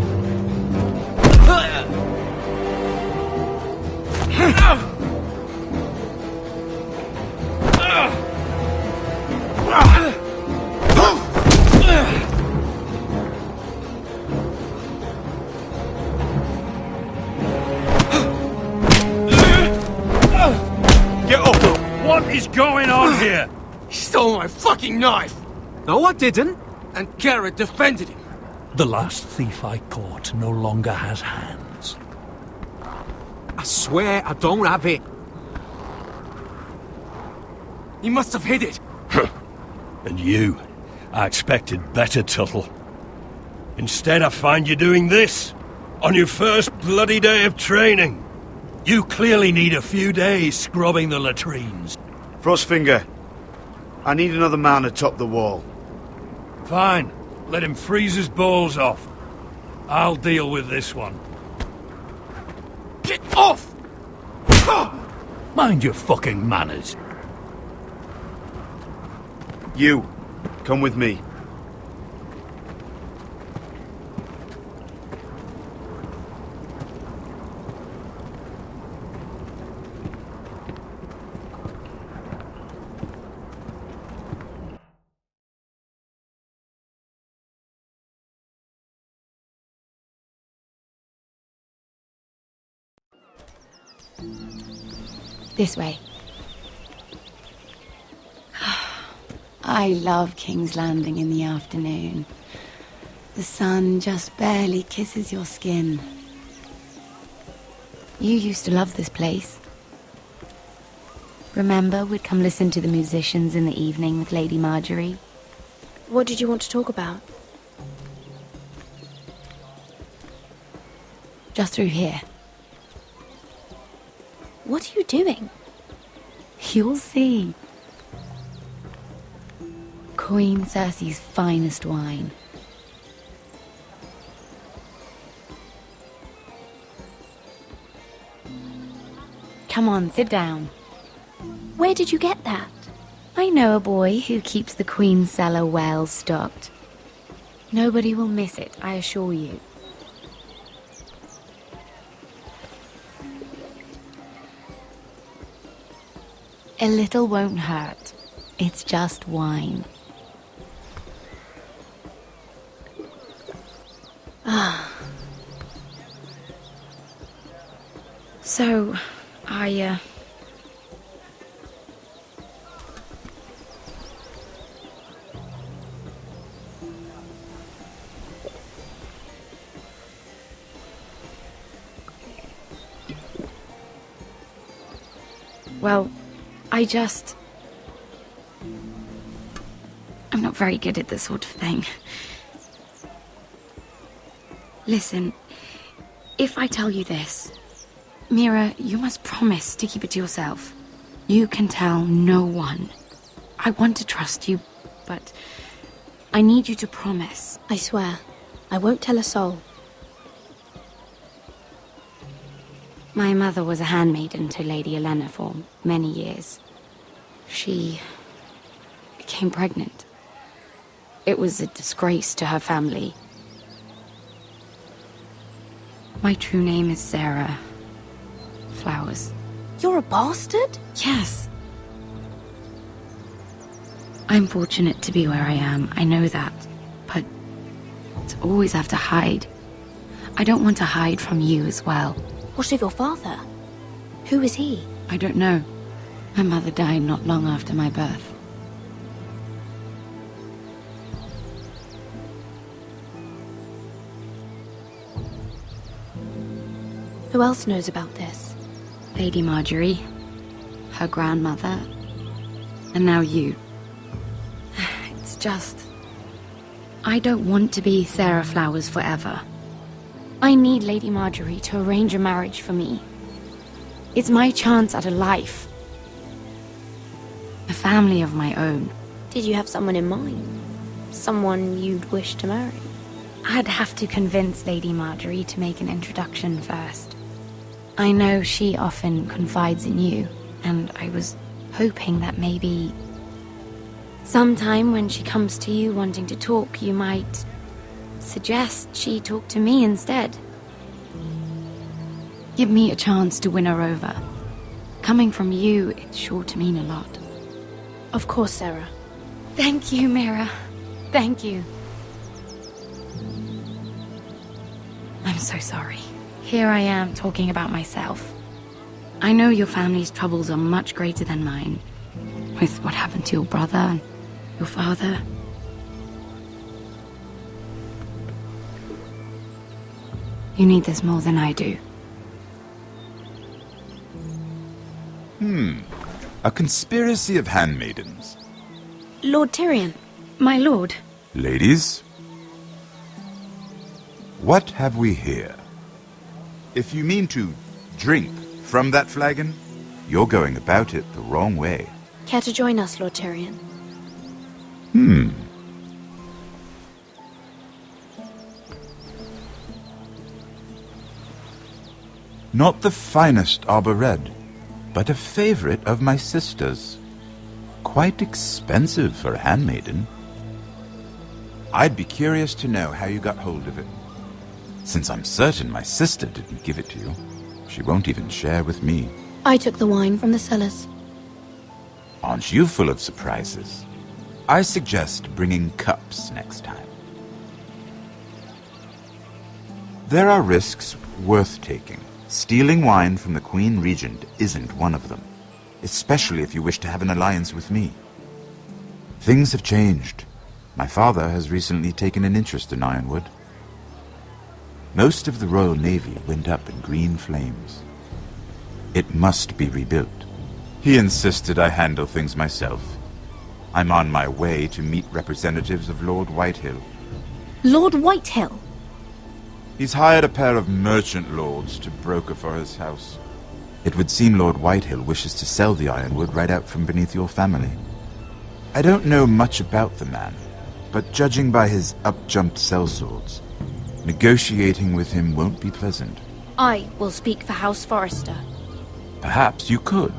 Get up! What is going on here? He stole my fucking knife! No, I didn't. And Garrett defended him. The last thief I caught no longer has hands. I swear I don't have it. He must have hid it. And you, I expected better, Tuttle. Instead, I find you doing this on your first bloody day of training. You clearly need a few days scrubbing the latrines. Frostfinger, I need another man atop the wall. Fine. Let him freeze his balls off. I'll deal with this one. Get off! Mind your fucking manners. You, come with me. This way. I love King's Landing in the afternoon. The sun just barely kisses your skin. You used to love this place. Remember, we'd come listen to the musicians in the evening with Lady Marjorie? What did you want to talk about? Just through here. What are you doing? You'll see. Queen Cersei's finest wine. Come on, sit down. Where did you get that? I know a boy who keeps the Queen's cellar well stocked. Nobody will miss it, I assure you. A little won't hurt. It's just wine. Ah. So, Well, I'm not very good at this sort of thing. Listen, if I tell you this, Mira, you must promise to keep it to yourself. You can tell no one. I want to trust you, but I need you to promise. I swear, I won't tell a soul. My mother was a handmaiden to Lady Olenna for many years. She became pregnant. It was a disgrace to her family. My true name is Sarah Flowers. You're a bastard? Yes. I'm fortunate to be where I am, I know that. But to always have to hide. I don't want to hide from you as well. What of your father? Who is he? I don't know. My mother died not long after my birth. Who else knows about this? Lady Marjorie, her grandmother, and now you. It's just... I don't want to be Sarah Flowers forever. I need Lady Marjorie to arrange a marriage for me. It's my chance at a life. A family of my own. Did you have someone in mind? Someone you'd wish to marry? I'd have to convince Lady Marjorie to make an introduction first. I know she often confides in you, and I was hoping that maybe sometime when she comes to you wanting to talk, you might suggest she talk to me instead. Give me a chance to win her over. Coming from you, it's sure to mean a lot. Of course, Sarah. Thank you, Mira. Thank you. I'm so sorry. Here I am talking about myself. I know your family's troubles are much greater than mine. With what happened to your brother and your father. You need this more than I do. A conspiracy of handmaidens. Lord Tyrion. My lord. Ladies, what have we here? If you mean to drink from that flagon, you're going about it the wrong way. Care to join us, Lord Tyrion? Not the finest arbor red, but a favorite of my sister's. Quite expensive for a handmaiden. I'd be curious to know how you got hold of it. Since I'm certain my sister didn't give it to you, she won't even share with me. I took the wine from the cellars. Aren't you full of surprises? I suggest bringing cups next time. There are risks worth taking. Stealing wine from the Queen Regent isn't one of them, especially if you wish to have an alliance with me. Things have changed. My father has recently taken an interest in Ironwood. Most of the Royal Navy went up in green flames. It must be rebuilt. He insisted I handle things myself. I'm on my way to meet representatives of Lord Whitehill. Lord Whitehill? He's hired a pair of merchant lords to broker for his house. It would seem Lord Whitehill wishes to sell the Ironwood right out from beneath your family. I don't know much about the man, but judging by his up-jumped sellswords, negotiating with him won't be pleasant. I will speak for House Forrester. Perhaps you could.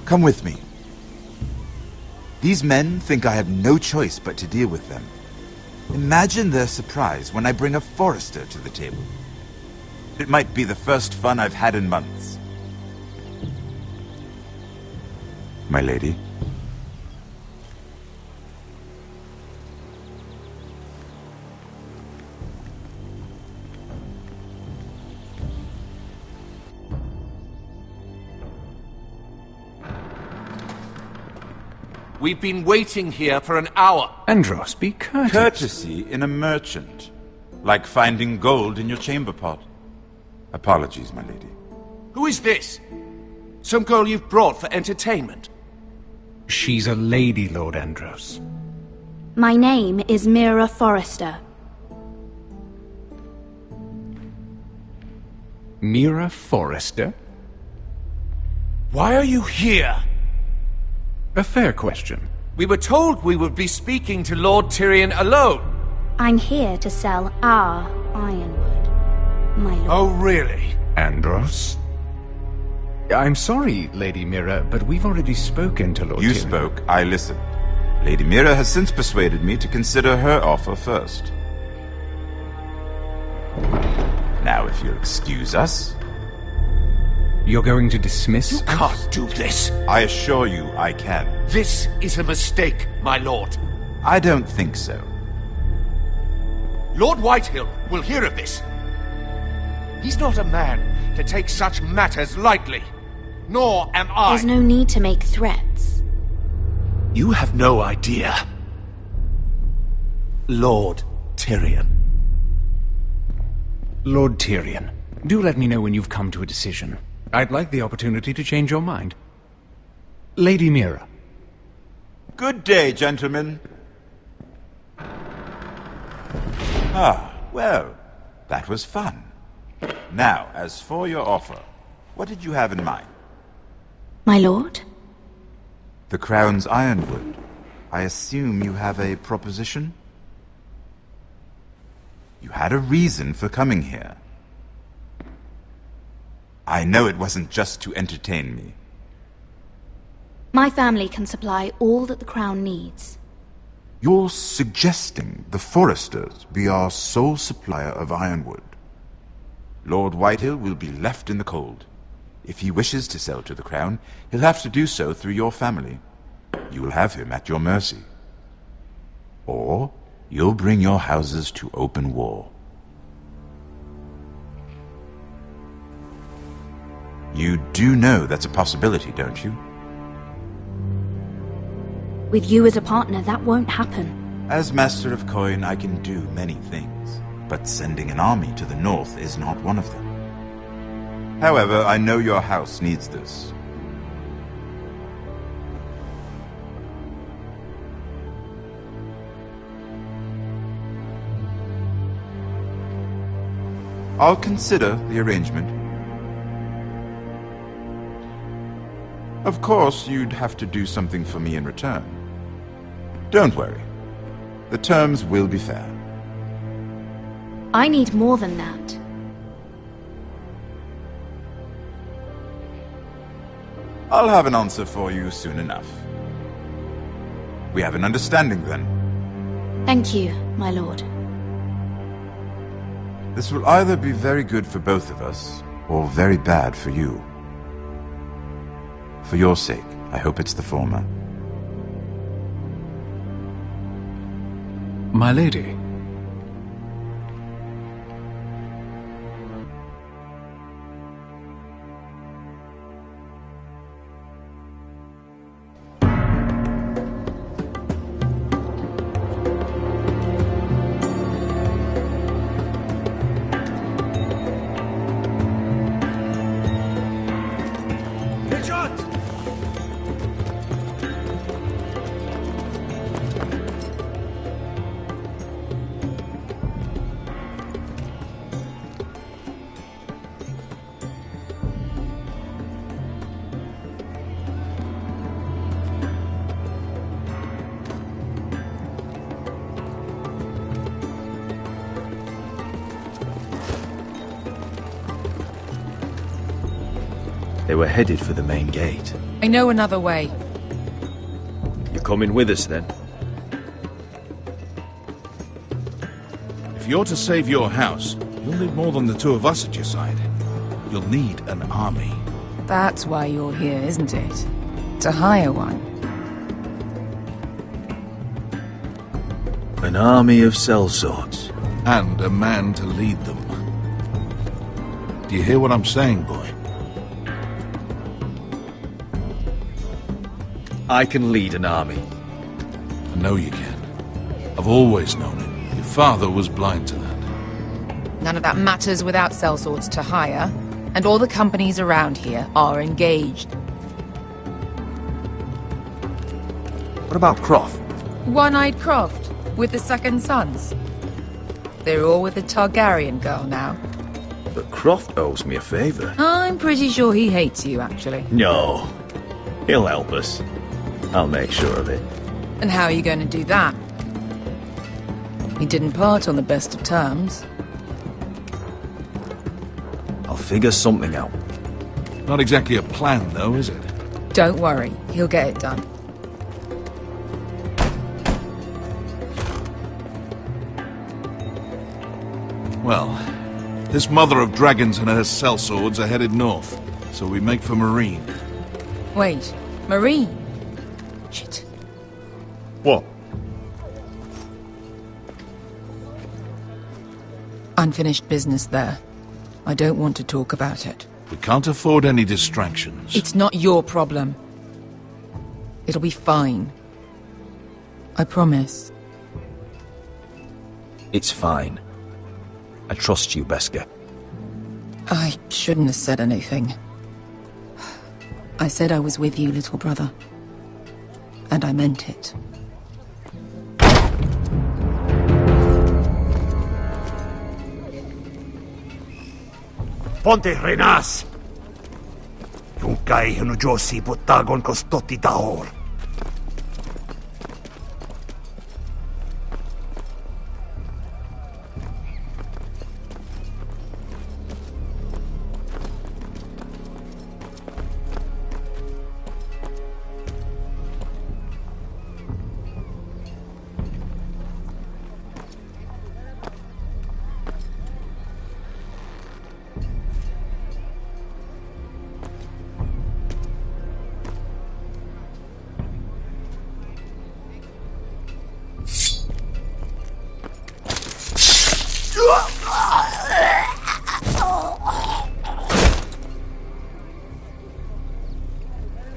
Come with me. These men think I have no choice but to deal with them. Imagine their surprise when I bring a Forrester to the table. It might be the first fun I've had in months. My lady. We've been waiting here for an hour. Andros, be courteous. Courtesy in a merchant. Like finding gold in your chamber pot. Apologies, my lady. Who is this? Some girl you've brought for entertainment? She's a lady, Lord Andros. My name is Mira Forrester. Mira Forrester? Why are you here? A fair question. We were told we would be speaking to Lord Tyrion alone. I'm here to sell our Ironwood, my lord. Oh, really? Andros? I'm sorry, Lady Mira, but we've already spoken to Lord Tyrion. You spoke, I listened. Lady Mira has since persuaded me to consider her offer first. Now, if you'll excuse us... You're going to dismiss? You can't do this. I assure you I can. This is a mistake, my lord. I don't think so. Lord Whitehill will hear of this. He's not a man to take such matters lightly. Nor am I. There's no need to make threats. You have no idea. Lord Tyrion. Lord Tyrion, do let me know when you've come to a decision. I'd like the opportunity to change your mind. Lady Mira. Good day, gentlemen. Ah, well, that was fun. Now, as for your offer, what did you have in mind? My lord? The Crown's Ironwood. I assume you have a proposition? You had a reason for coming here. I know it wasn't just to entertain me. My family can supply all that the Crown needs. You're suggesting the Forresters be our sole supplier of Ironwood. Lord Whitehill will be left in the cold. If he wishes to sell to the Crown, he'll have to do so through your family. You will have him at your mercy. Or you'll bring your houses to open war. You do know that's a possibility, don't you? With you as a partner, that won't happen. As Master of Coin, I can do many things, but sending an army to the north is not one of them. However, I know your house needs this. I'll consider the arrangement. Of course, you'd have to do something for me in return. Don't worry. The terms will be fair. I need more than that. I'll have an answer for you soon enough. We have an understanding then. Thank you, my lord. This will either be very good for both of us, or very bad for you. For your sake, I hope it's the former. My lady. They were headed for the main gate. I know another way. You're coming with us, then? If you're to save your house, you'll need more than the two of us at your side. You'll need an army. That's why you're here, isn't it? To hire one. An army of sellswords. And a man to lead them. Do you hear what I'm saying, boy? I can lead an army. I know you can. I've always known it. Your father was blind to that. None of that matters without sellswords to hire, and all the companies around here are engaged. What about Croft? One-Eyed Croft, with the second sons. They're all with the Targaryen girl now. But Croft owes me a favour. I'm pretty sure he hates you, actually. No. He'll help us. I'll make sure of it. And how are you going to do that? We didn't part on the best of terms. I'll figure something out. Not exactly a plan, though, is it? Don't worry, he'll get it done. Well, this mother of dragons and her sellswords are headed north, so we make for Marine. Wait, Marine? Shit. What? Unfinished business there. I don't want to talk about it. We can't afford any distractions. It's not your problem. It'll be fine. I promise. It's fine. I trust you, Beskha. I shouldn't have said anything. I said I was with you, little brother. And I meant it. Ponte Renas! Yung kay Josi Botagon Kostoti Dahor.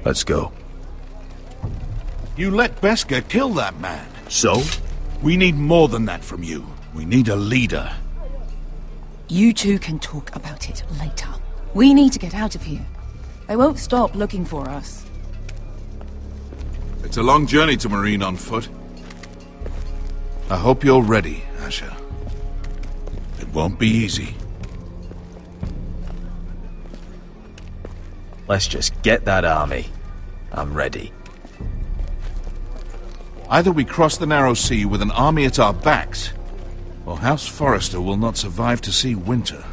Let's go. You let Beskha kill that man. So? We need more than that from you. We need a leader. You two can talk about it later. We need to get out of here. They won't stop looking for us. It's a long journey to Marine on foot. I hope you're ready, Asher. It won't be easy. Let's just get that army. I'm ready. Either we cross the narrow sea with an army at our backs, or House Forrester will not survive to see winter.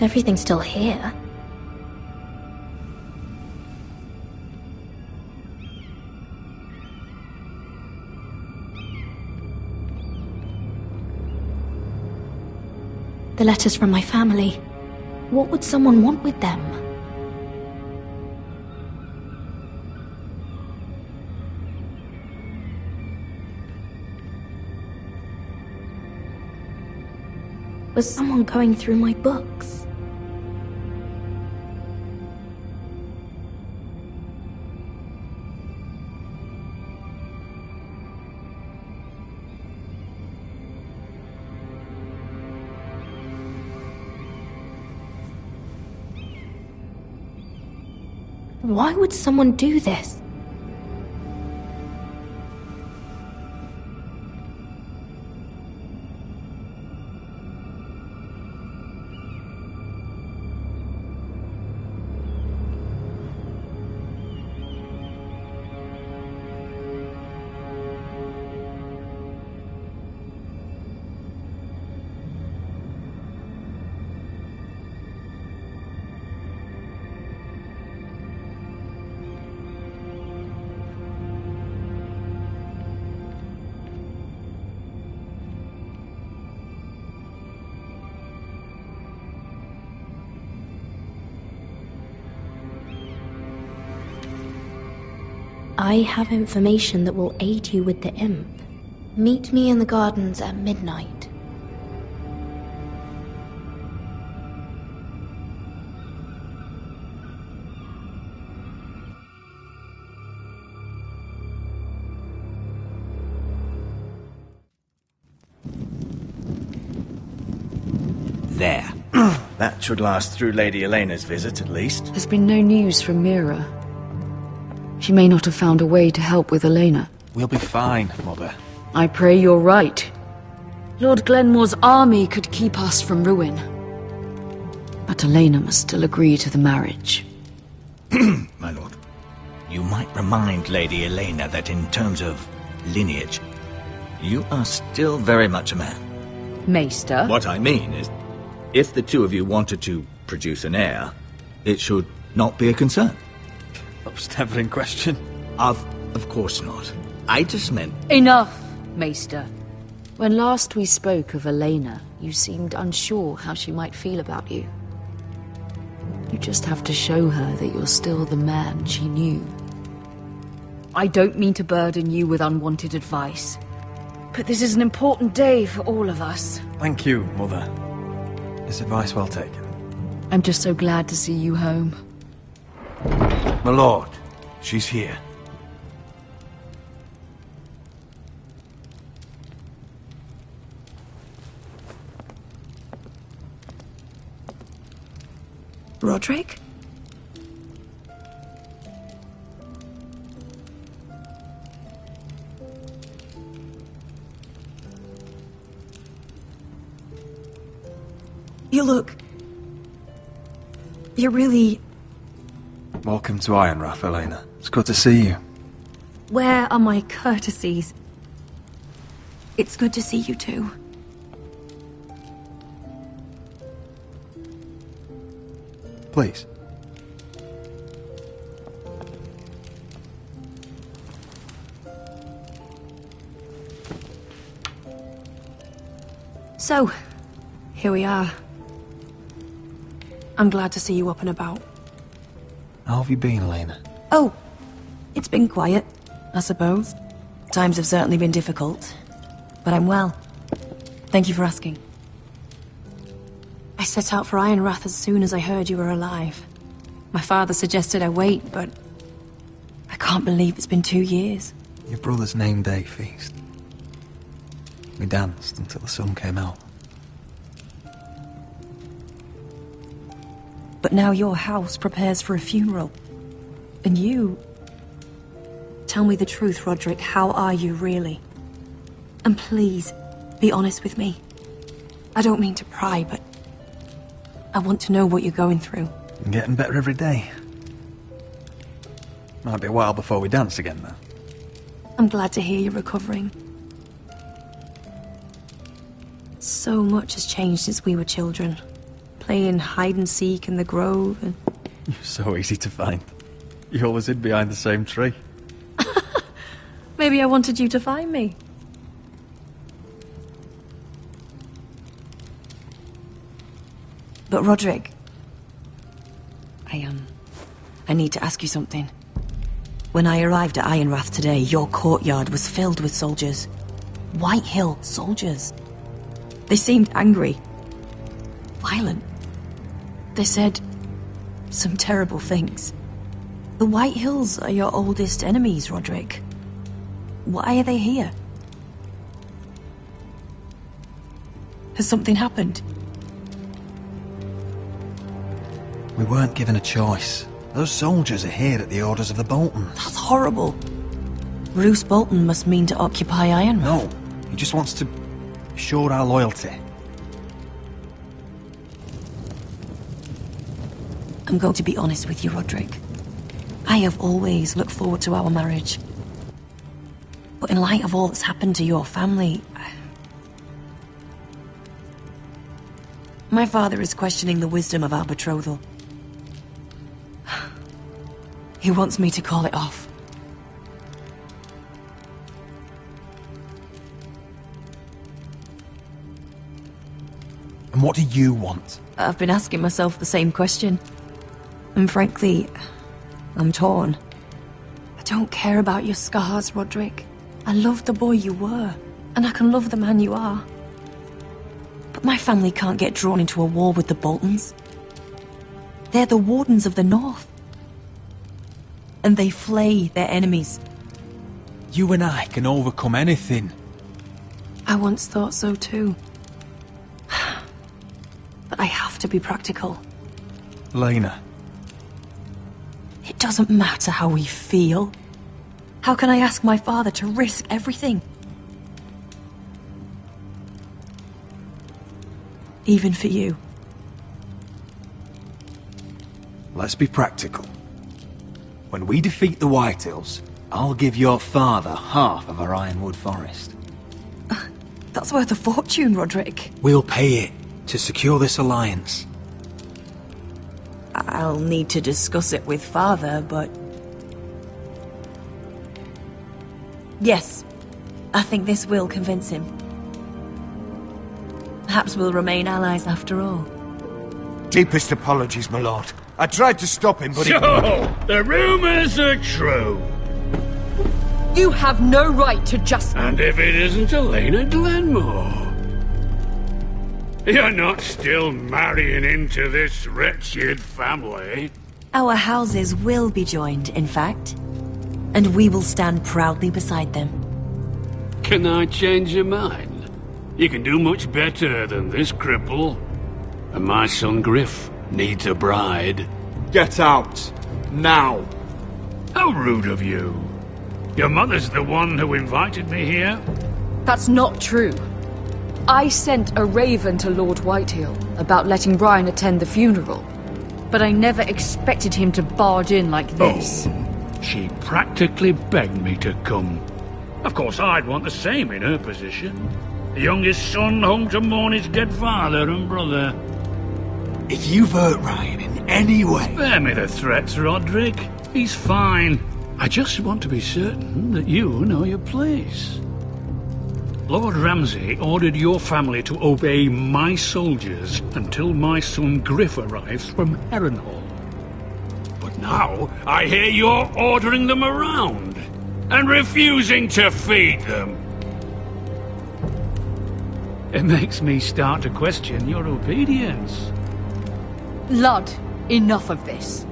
Everything's still here. The letters from my family. What would someone want with them? Was someone going through my books? Why would someone do this? I have information that will aid you with the imp. Meet me in the gardens at midnight. There. That should last through Lady Elena's visit, at least. There's been no news from Mira. She may not have found a way to help with Elena. We'll be fine, Mother. I pray you're right. Lord Glenmore's army could keep us from ruin. But Elena must still agree to the marriage. My lord. You might remind Lady Elena that in terms of lineage, you are still very much a man. Maester? What I mean is, if the two of you wanted to produce an heir, it should not be a concern. That was never in question. Of course not. I just meant... Enough, Maester. When last we spoke of Elena, you seemed unsure how she might feel about you. You just have to show her that you're still the man she knew. I don't mean to burden you with unwanted advice, but this is an important day for all of us. Thank you, Mother. This advice well taken. I'm just so glad to see you home. My lord, she's here. Roderick? You look... You're really... Welcome to Ironrath, Elena. It's good to see you. Where are my courtesies? It's good to see you too. Please. So, here we are. I'm glad to see you up and about. How have you been, Elena? Oh, it's been quiet, I suppose. Times have certainly been difficult, but I'm well. Thank you for asking. I set out for Ironrath as soon as I heard you were alive. My father suggested I wait, but I can't believe it's been 2 years. Your brother's name day feast. We danced until the sun came out. But now your house prepares for a funeral. And you... Tell me the truth, Roderick. How are you, really? And please, be honest with me. I don't mean to pry, but I want to know what you're going through. I'm getting better every day. Might be a while before we dance again, though. I'm glad to hear you're recovering. So much has changed since we were children. Playing hide and seek in the grove and... You're so easy to find. You always hid behind the same tree. Maybe I wanted you to find me. But Roderick... I need to ask you something. When I arrived at Ironrath today, your courtyard was filled with soldiers. White Hill soldiers. They seemed angry. Violent. They said some terrible things. The White Hills are your oldest enemies, Roderick. Why are they here? Has something happened? We weren't given a choice. Those soldiers are here at the orders of the Boltons. That's horrible. Roose Bolton must mean to occupy Ironrath. No, he just wants to show our loyalty. I'm going to be honest with you, Roderick. I have always looked forward to our marriage. But in light of all that's happened to your family... My father is questioning the wisdom of our betrothal. He wants me to call it off. And what do you want? I've been asking myself the same question. And frankly, I'm torn. I don't care about your scars, Roderick. I love the boy you were, and I can love the man you are. But my family can't get drawn into a war with the Boltons. They're the Wardens of the North. And they flay their enemies. You and I can overcome anything. I once thought so too. But I have to be practical. Lena. It doesn't matter how we feel. How can I ask my father to risk everything? Even for you. Let's be practical. When we defeat the Whitehills, I'll give your father half of our Ironwood Forest. That's worth a fortune, Roderick. We'll pay it to secure this alliance. I'll need to discuss it with Father, but... Yes, I think this will convince him. Perhaps we'll remain allies after all. Deepest apologies, my lord. I tried to stop him, but So, the rumors are true. You have no right to just... And if it isn't Elena Glenmore? You're not still marrying into this wretched family? Our houses will be joined, in fact. And we will stand proudly beside them. Can I change your mind? You can do much better than this cripple. And my son Griff needs a bride. Get out. Now. How rude of you. Your mother's the one who invited me here? That's not true. I sent a raven to Lord Whitehill about letting Brian attend the funeral. But I never expected him to barge in like this. Oh, she practically begged me to come. Of course, I'd want the same in her position. The youngest son home to mourn his dead father and brother. If you've hurt Ryan in any way... Spare me the threats, Roderick. He's fine. I just want to be certain that you know your place. Lord Ramsay ordered your family to obey my soldiers until my son Griff arrives from Harrenhal. But now I hear you're ordering them around and refusing to feed them. It makes me start to question your obedience. Lud, enough of this.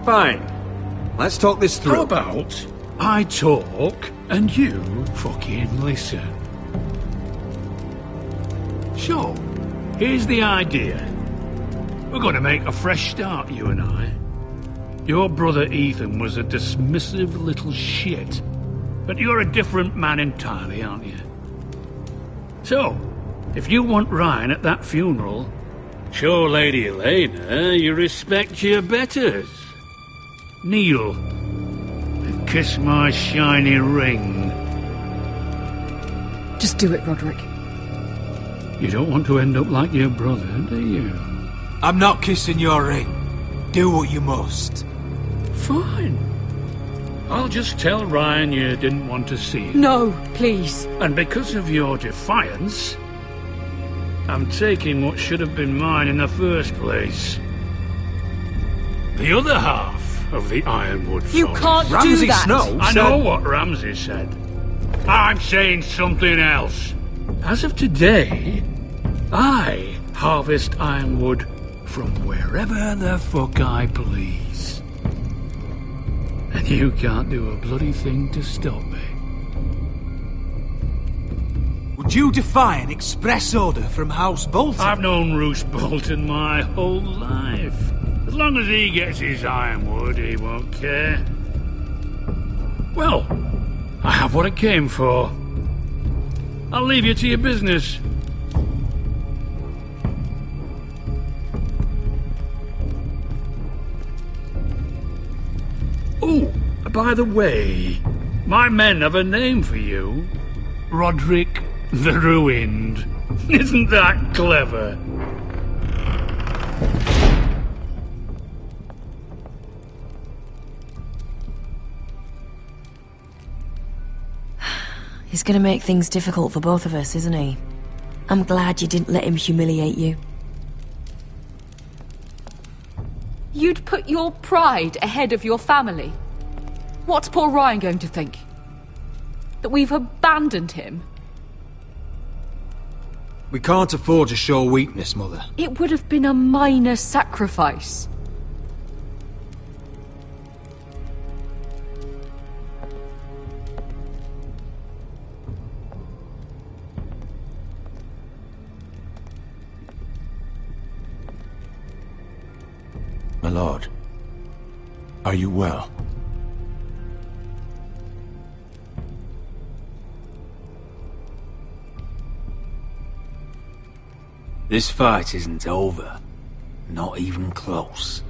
Fine. Let's talk this through. How about I talk and you fucking listen? So, here's the idea. We're going to make a fresh start, you and I. Your brother Ethan was a dismissive little shit. But you're a different man entirely, aren't you? So, if you want Ryan at that funeral, show Lady Elena you respect your betters. Kneel and kiss my shiny ring. Just do it, Roderick. You don't want to end up like your brother, do you? I'm not kissing your ring. Do what you must. Fine. I'll just tell Ryan you didn't want to see him. No, please. And because of your defiance, I'm taking what should have been mine in the first place. The other half of the Ironwood Forest. You can't Ramsay do that. Snow I said... know what Ramsay said. I'm saying something else. As of today, I harvest ironwood from wherever the fuck I please. And you can't do a bloody thing to stop me. Would you defy an express order from House Bolton? I've known Roose Bolton my whole life. As long as he gets his ironwood, he won't care. Well, I have what I came for. I'll leave you to your business. Oh, by the way, my men have a name for you. Roderick the Ruined. Isn't that clever? He's gonna make things difficult for both of us, isn't he? I'm glad you didn't let him humiliate you. You'd put your pride ahead of your family. What's poor Ryan going to think? That we've abandoned him? We can't afford to show weakness, Mother. It would have been a minor sacrifice. My lord, are you well? This fight isn't over. Not even close.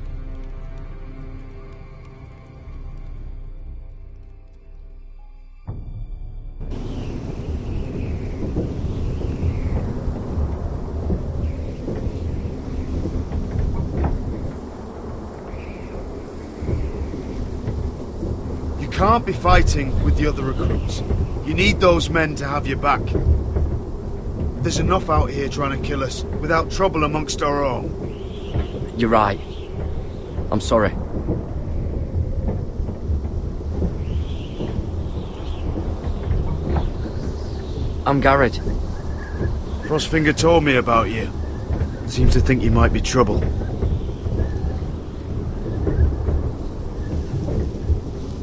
can't be fighting with the other recruits. You need those men to have your back. There's enough out here trying to kill us, without trouble amongst our own. You're right. I'm sorry. I'm Garrett. Frostfinger told me about you. Seems to think you might be trouble.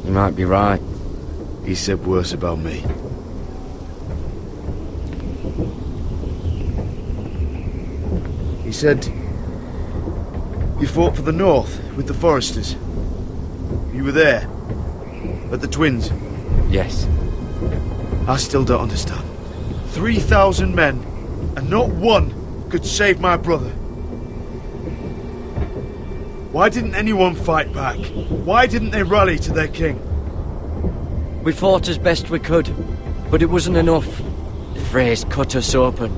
You might be right. He said worse about me. He said you fought for the North with the Foresters. You were there at the Twins. Yes. I still don't understand. 3,000 men, and not one could save my brother. Why didn't anyone fight back? Why didn't they rally to their king? We fought as best we could, but it wasn't enough. The Freys cut us open.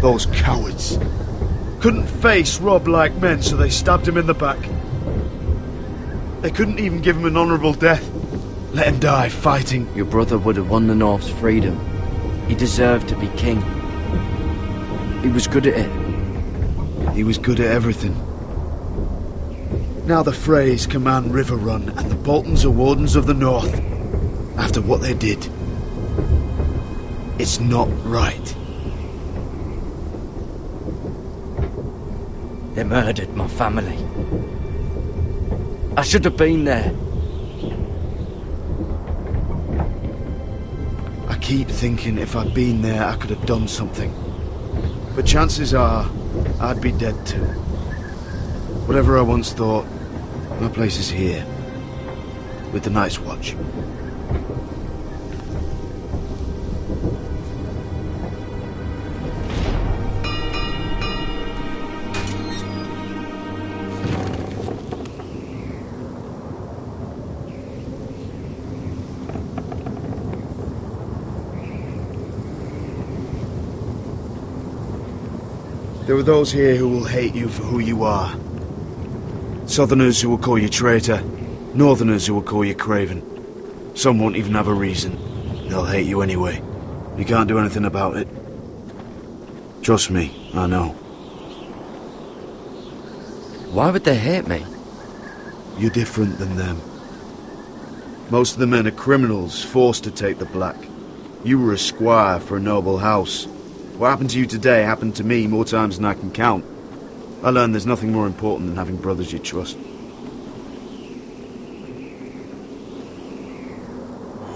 Those cowards. Couldn't face Rob like men, so they stabbed him in the back. They couldn't even give him an honourable death. Let him die fighting. Your brother would have won the North's freedom. He deserved to be king. He was good at it. He was good at everything. Now the Freys command River Run, and the Boltons are Wardens of the North. After what they did. It's not right. They murdered my family. I should have been there. I keep thinking if I'd been there, I could have done something. But chances are, I'd be dead too. Whatever I once thought, my place is here. With the Night's Watch. There are those here who will hate you for who you are. Southerners who will call you traitor. Northerners who will call you craven. Some won't even have a reason. They'll hate you anyway. You can't do anything about it. Trust me, I know. Why would they hate me? You're different than them. Most of the men are criminals, forced to take the black. You were a squire for a noble house. What happened to you today happened to me more times than I can count. I learned there's nothing more important than having brothers you trust.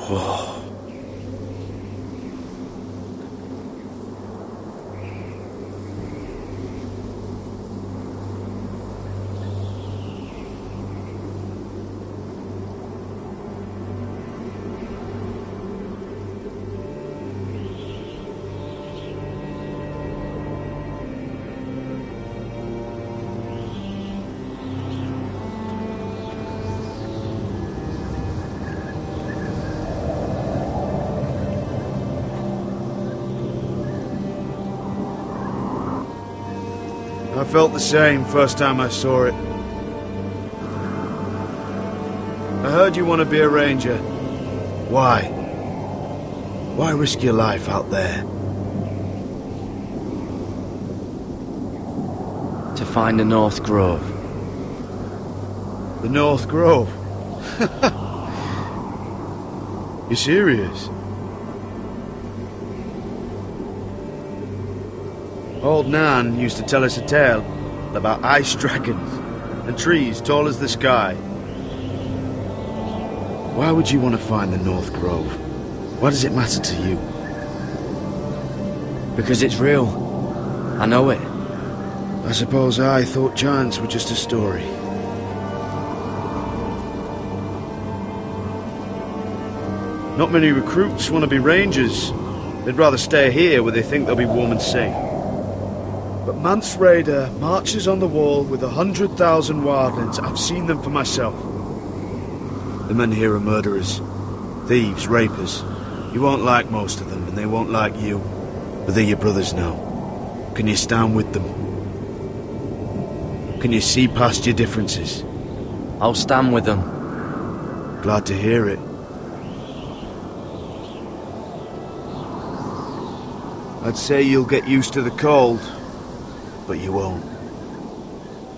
Whoa. I felt the same first time I saw it. I heard you want to be a ranger. Why? Why risk your life out there? To find the North Grove. The North Grove? You serious? Old Nan used to tell us a tale about ice dragons and trees tall as the sky. Why would you want to find the North Grove? Why does it matter to you? Because it's real. I know it. I suppose I thought giants were just a story. Not many recruits want to be rangers. They'd rather stay here where they think they'll be warm and safe. But Mance Rayder marches on the wall with 100,000 wildlings. I've seen them for myself. The men here are murderers, thieves, rapers. You won't like most of them, and they won't like you. But they're your brothers now. Can you stand with them? Can you see past your differences? I'll stand with them. Glad to hear it. I'd say you'll get used to the cold, but you won't.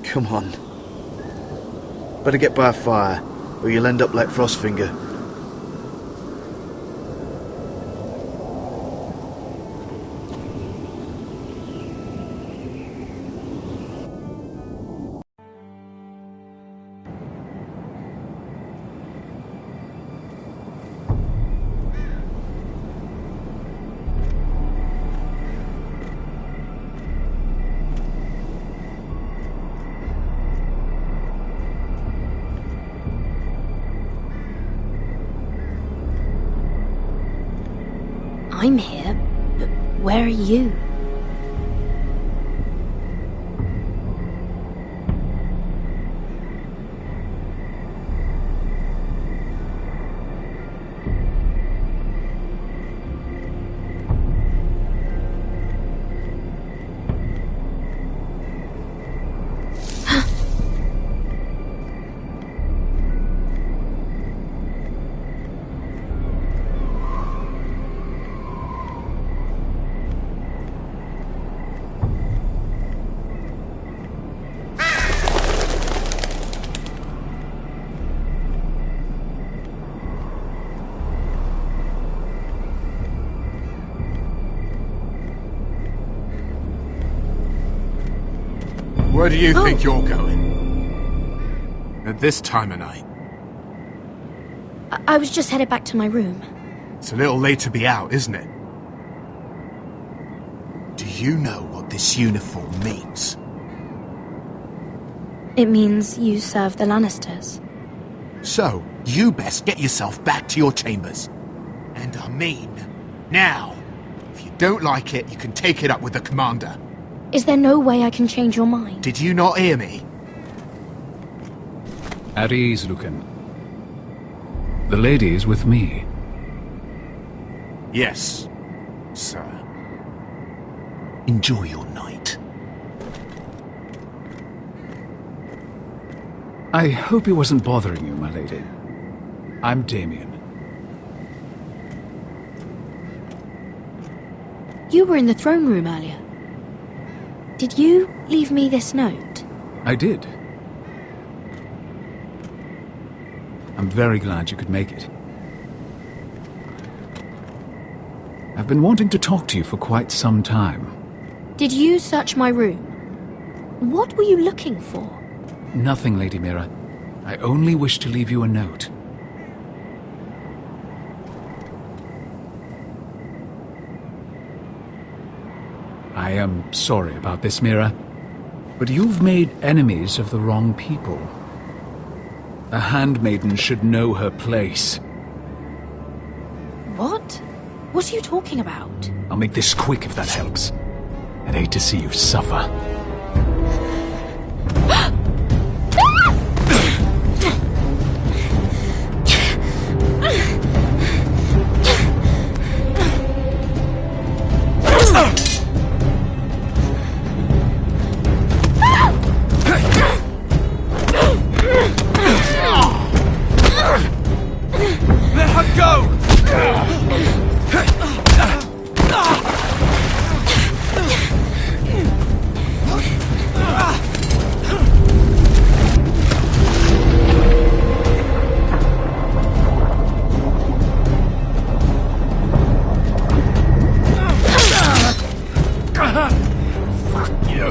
Come on. Better get by a fire, or you'll end up like Frostfinger. I'm here, but where are you? Where do you think you're going? At this time of night? I was just headed back to my room. It's a little late to be out, isn't it? Do you know what this uniform means? It means you serve the Lannisters. So, you best get yourself back to your chambers. And I mean, now. If you don't like it, you can take it up with the commander. Is there no way I can change your mind? Did you not hear me? At ease, Lucan. The lady is with me. Yes, sir. Enjoy your night. I hope he wasn't bothering you, my lady. I'm Damien. You were in the throne room earlier. Did you leave me this note? I did. I'm very glad you could make it. I've been wanting to talk to you for quite some time. Did you search my room? What were you looking for? Nothing, Lady Mira. I only wish to leave you a note. I am sorry about this, Mira, but you've made enemies of the wrong people. A handmaiden should know her place. What? What are you talking about? I'll make this quick if that helps. I'd hate to see you suffer. Let her go! Fuck you.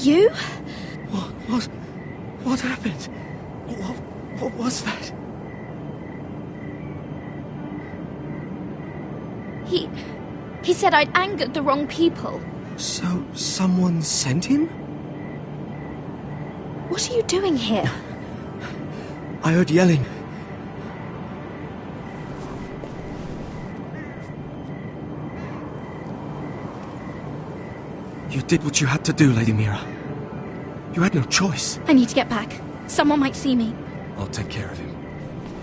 You? What happened? What was that? He said I'd angered the wrong people. So, someone sent him? What are you doing here? I heard yelling. You did what you had to do, Lady Mira. You had no choice. I need to get back. Someone might see me. I'll take care of him.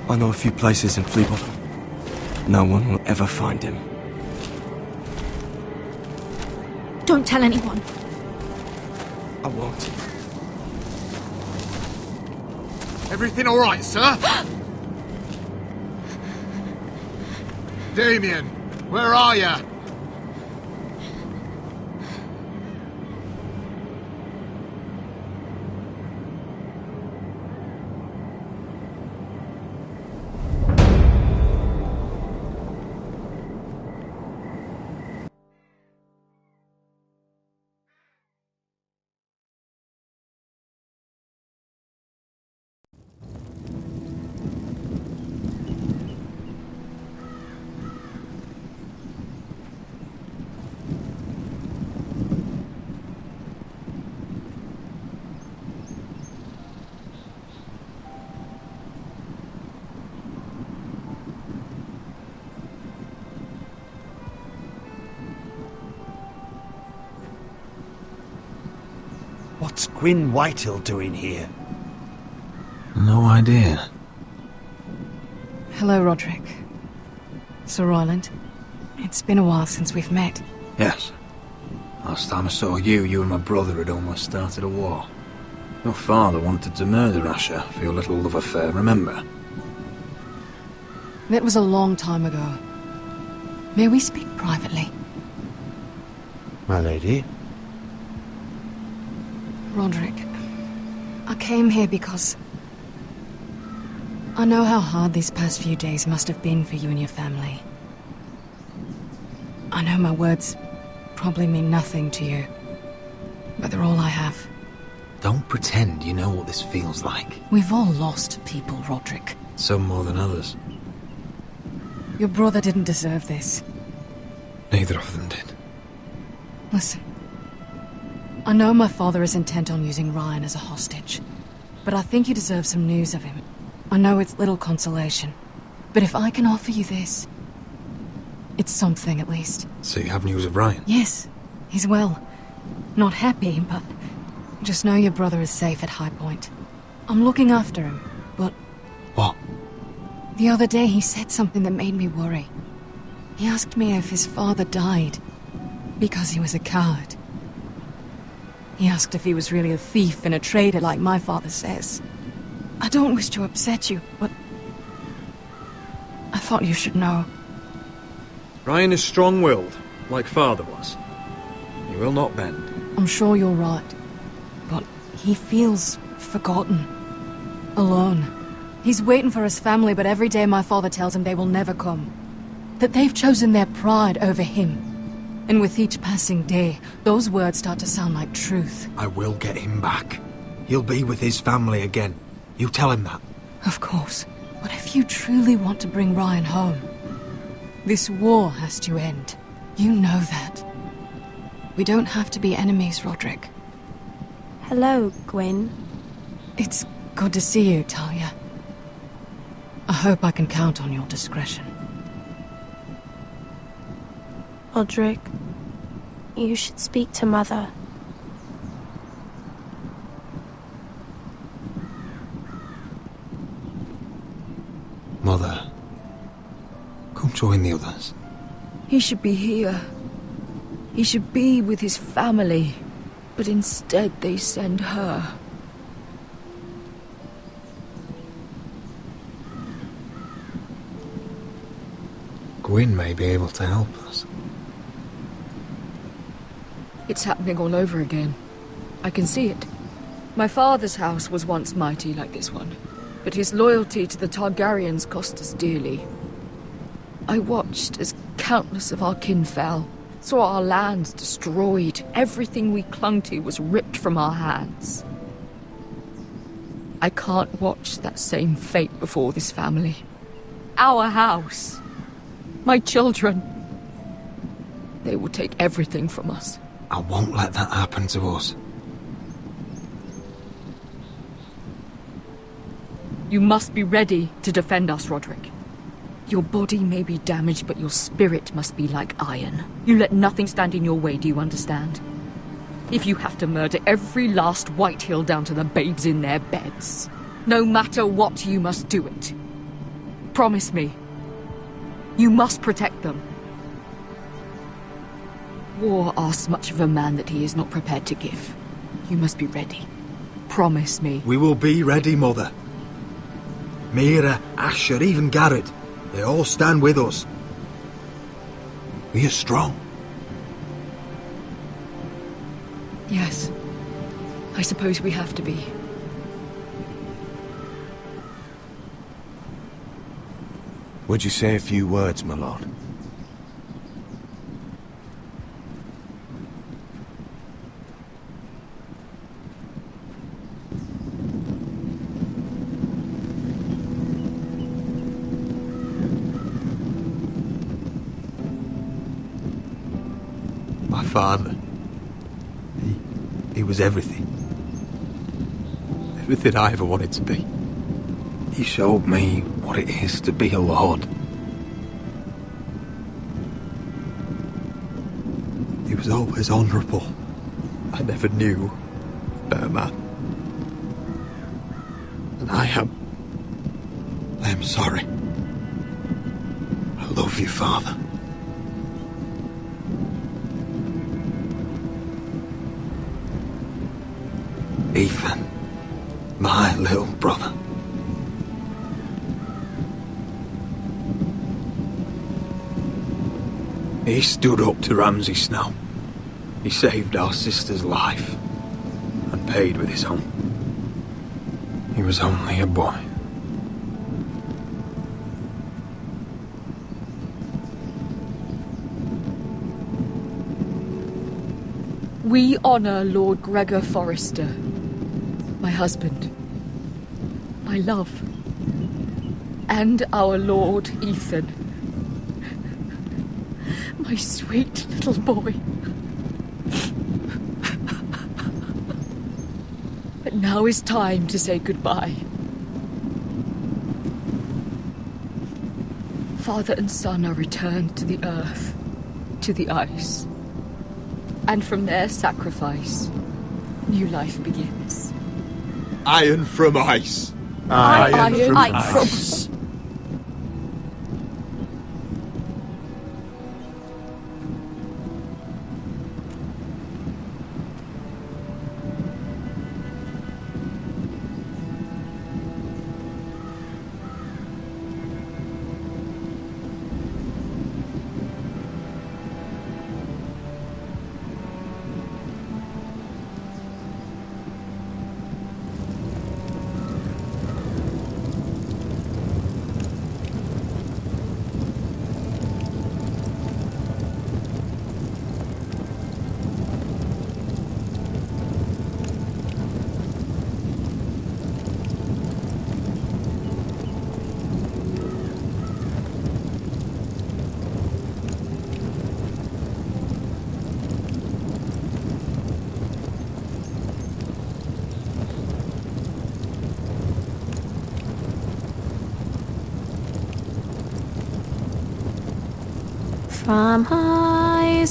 I know a few places in Fleabottom. No one will ever find him. Don't tell anyone. I won't. Everything all right, sir? Damien, where are you? What's Gwyn Whitehill doing here? No idea. Hello, Roderick. Sir Royland. It's been a while since we've met. Yes. Last time I saw you and my brother had almost started a war. Your father wanted to murder Asher for your little love affair, remember? That was a long time ago. May we speak privately? My lady? Roderick, I came here because I know how hard these past few days must have been for you and your family. I know my words probably mean nothing to you, but they're all I have. Don't pretend you know what this feels like. We've all lost people, Roderick. Some more than others. Your brother didn't deserve this. Neither of them did. Listen. I know my father is intent on using Ryan as a hostage, but I think you deserve some news of him. I know it's little consolation, but if I can offer you this, it's something at least. So you have news of Ryan? Yes, he's well. Not happy, but just know your brother is safe at High Point. I'm looking after him, but... What? The other day he said something that made me worry. He asked me if his father died because he was a coward. He asked if he was really a thief and a traitor like my father says. I don't wish to upset you, but I thought you should know. Ryan is strong-willed, like father was. He will not bend. I'm sure you're right, but he feels forgotten, alone. He's waiting for his family, but every day my father tells him they will never come. That they've chosen their pride over him. And with each passing day, those words start to sound like truth. I will get him back. He'll be with his family again. You tell him that. Of course. But if you truly want to bring Ryan home, this war has to end. You know that. We don't have to be enemies, Roderick. Hello, Gwyn. It's good to see you, Talia. I hope I can count on your discretion. Roderick, you should speak to Mother. Mother, come join the others. He should be here. He should be with his family. But instead they send her. Gwyn may be able to help us. It's happening all over again. I can see it. My father's house was once mighty like this one, but his loyalty to the Targaryens cost us dearly. I watched as countless of our kin fell, saw our lands destroyed, everything we clung to was ripped from our hands. I can't watch that same fate before this family. Our house. My children. They will take everything from us. I won't let that happen to us. You must be ready to defend us, Roderick. Your body may be damaged, but your spirit must be like iron. You let nothing stand in your way, do you understand? If you have to murder every last Whitehill down to the babes in their beds, no matter what, you must do it. Promise me. You must protect them. War asks much of a man that he is not prepared to give. You must be ready. Promise me. We will be ready, Mother. Mira, Asher, even Garrett, they all stand with us. We are strong. Yes. I suppose we have to be. Would you say a few words, my lord? My father. He was everything. Everything I ever wanted to be. He showed me what it is to be a lord. He was always honourable. I never knew a better man. And I am sorry. I love you, Father. Ethan, my little brother. He stood up to Ramsay Snow. He saved our sister's life and paid with his own. He was only a boy. We honour Lord Gregor Forrester, my husband, my love, and our Lord Ethan, my sweet little boy. But now is time to say goodbye. Father and son are returned to the earth, to the ice. And from their sacrifice, new life begins. Iron from ice. Iron from ice.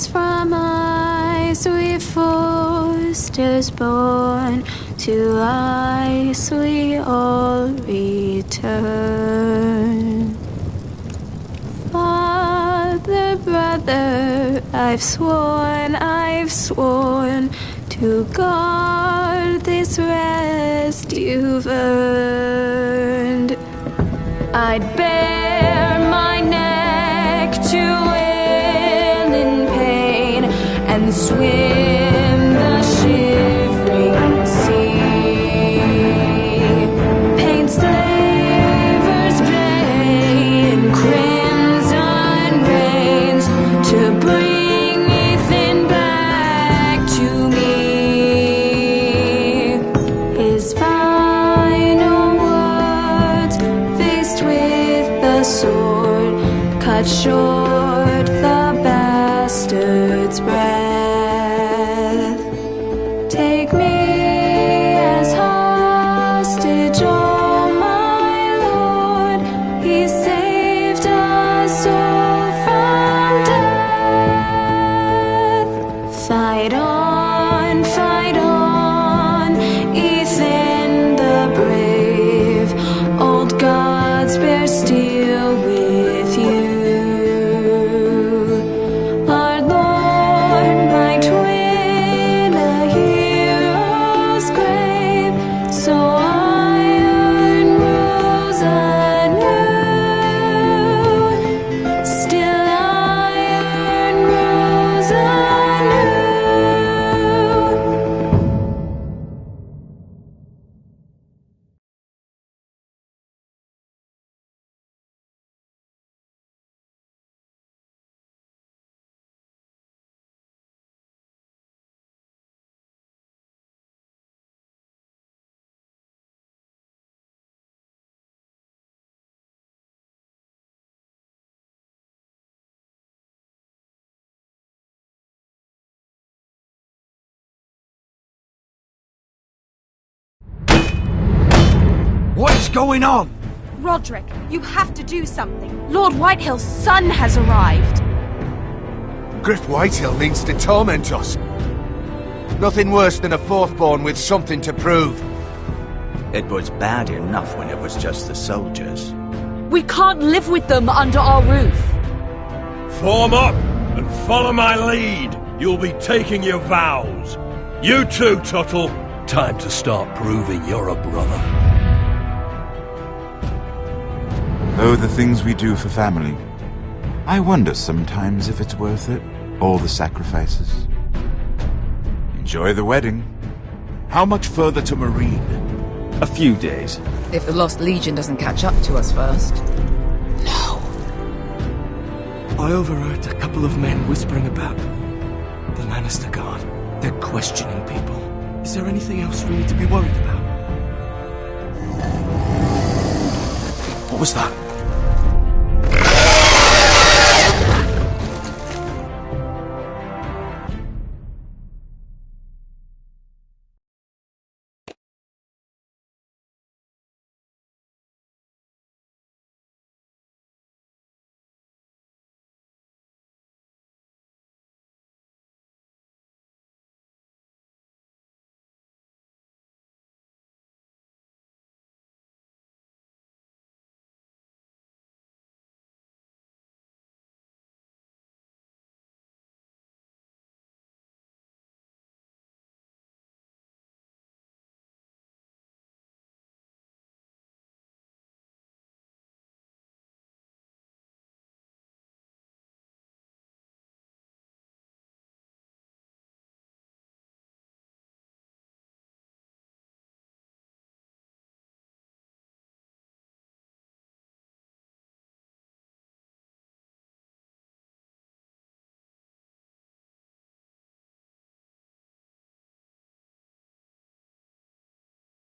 From ice, we foresters born, to ice we all return. Father, brother, I've sworn to guard this rest you've earned. I'd bare my neck to and swim the shivering sea. Paint slavers play in crimson rains to bring Ethan back to me. His final words, faced with the sword, cut short the bastard's breath. Take me as hostage, oh my Lord. He saved us all from death. Fight on. spare steel with you. Our Lord might win a hero's grave, so iron rose anew. Still iron rose anew. What is going on? Roderick, you have to do something. Lord Whitehill's son has arrived. Griff Whitehill means to torment us. Nothing worse than a fourthborn with something to prove. It was bad enough when it was just the soldiers. We can't live with them under our roof. Form up and follow my lead. You'll be taking your vows. You too, Tuttle. Time to start proving you're a brother. Oh, the things we do for family. I wonder sometimes if it's worth it, all the sacrifices. Enjoy the wedding. How much further to Marine? A few days. If the Lost Legion doesn't catch up to us first. I overheard a couple of men whispering about the Lannister Guard. They're questioning people. Is there anything else we need to be worried about? What was that?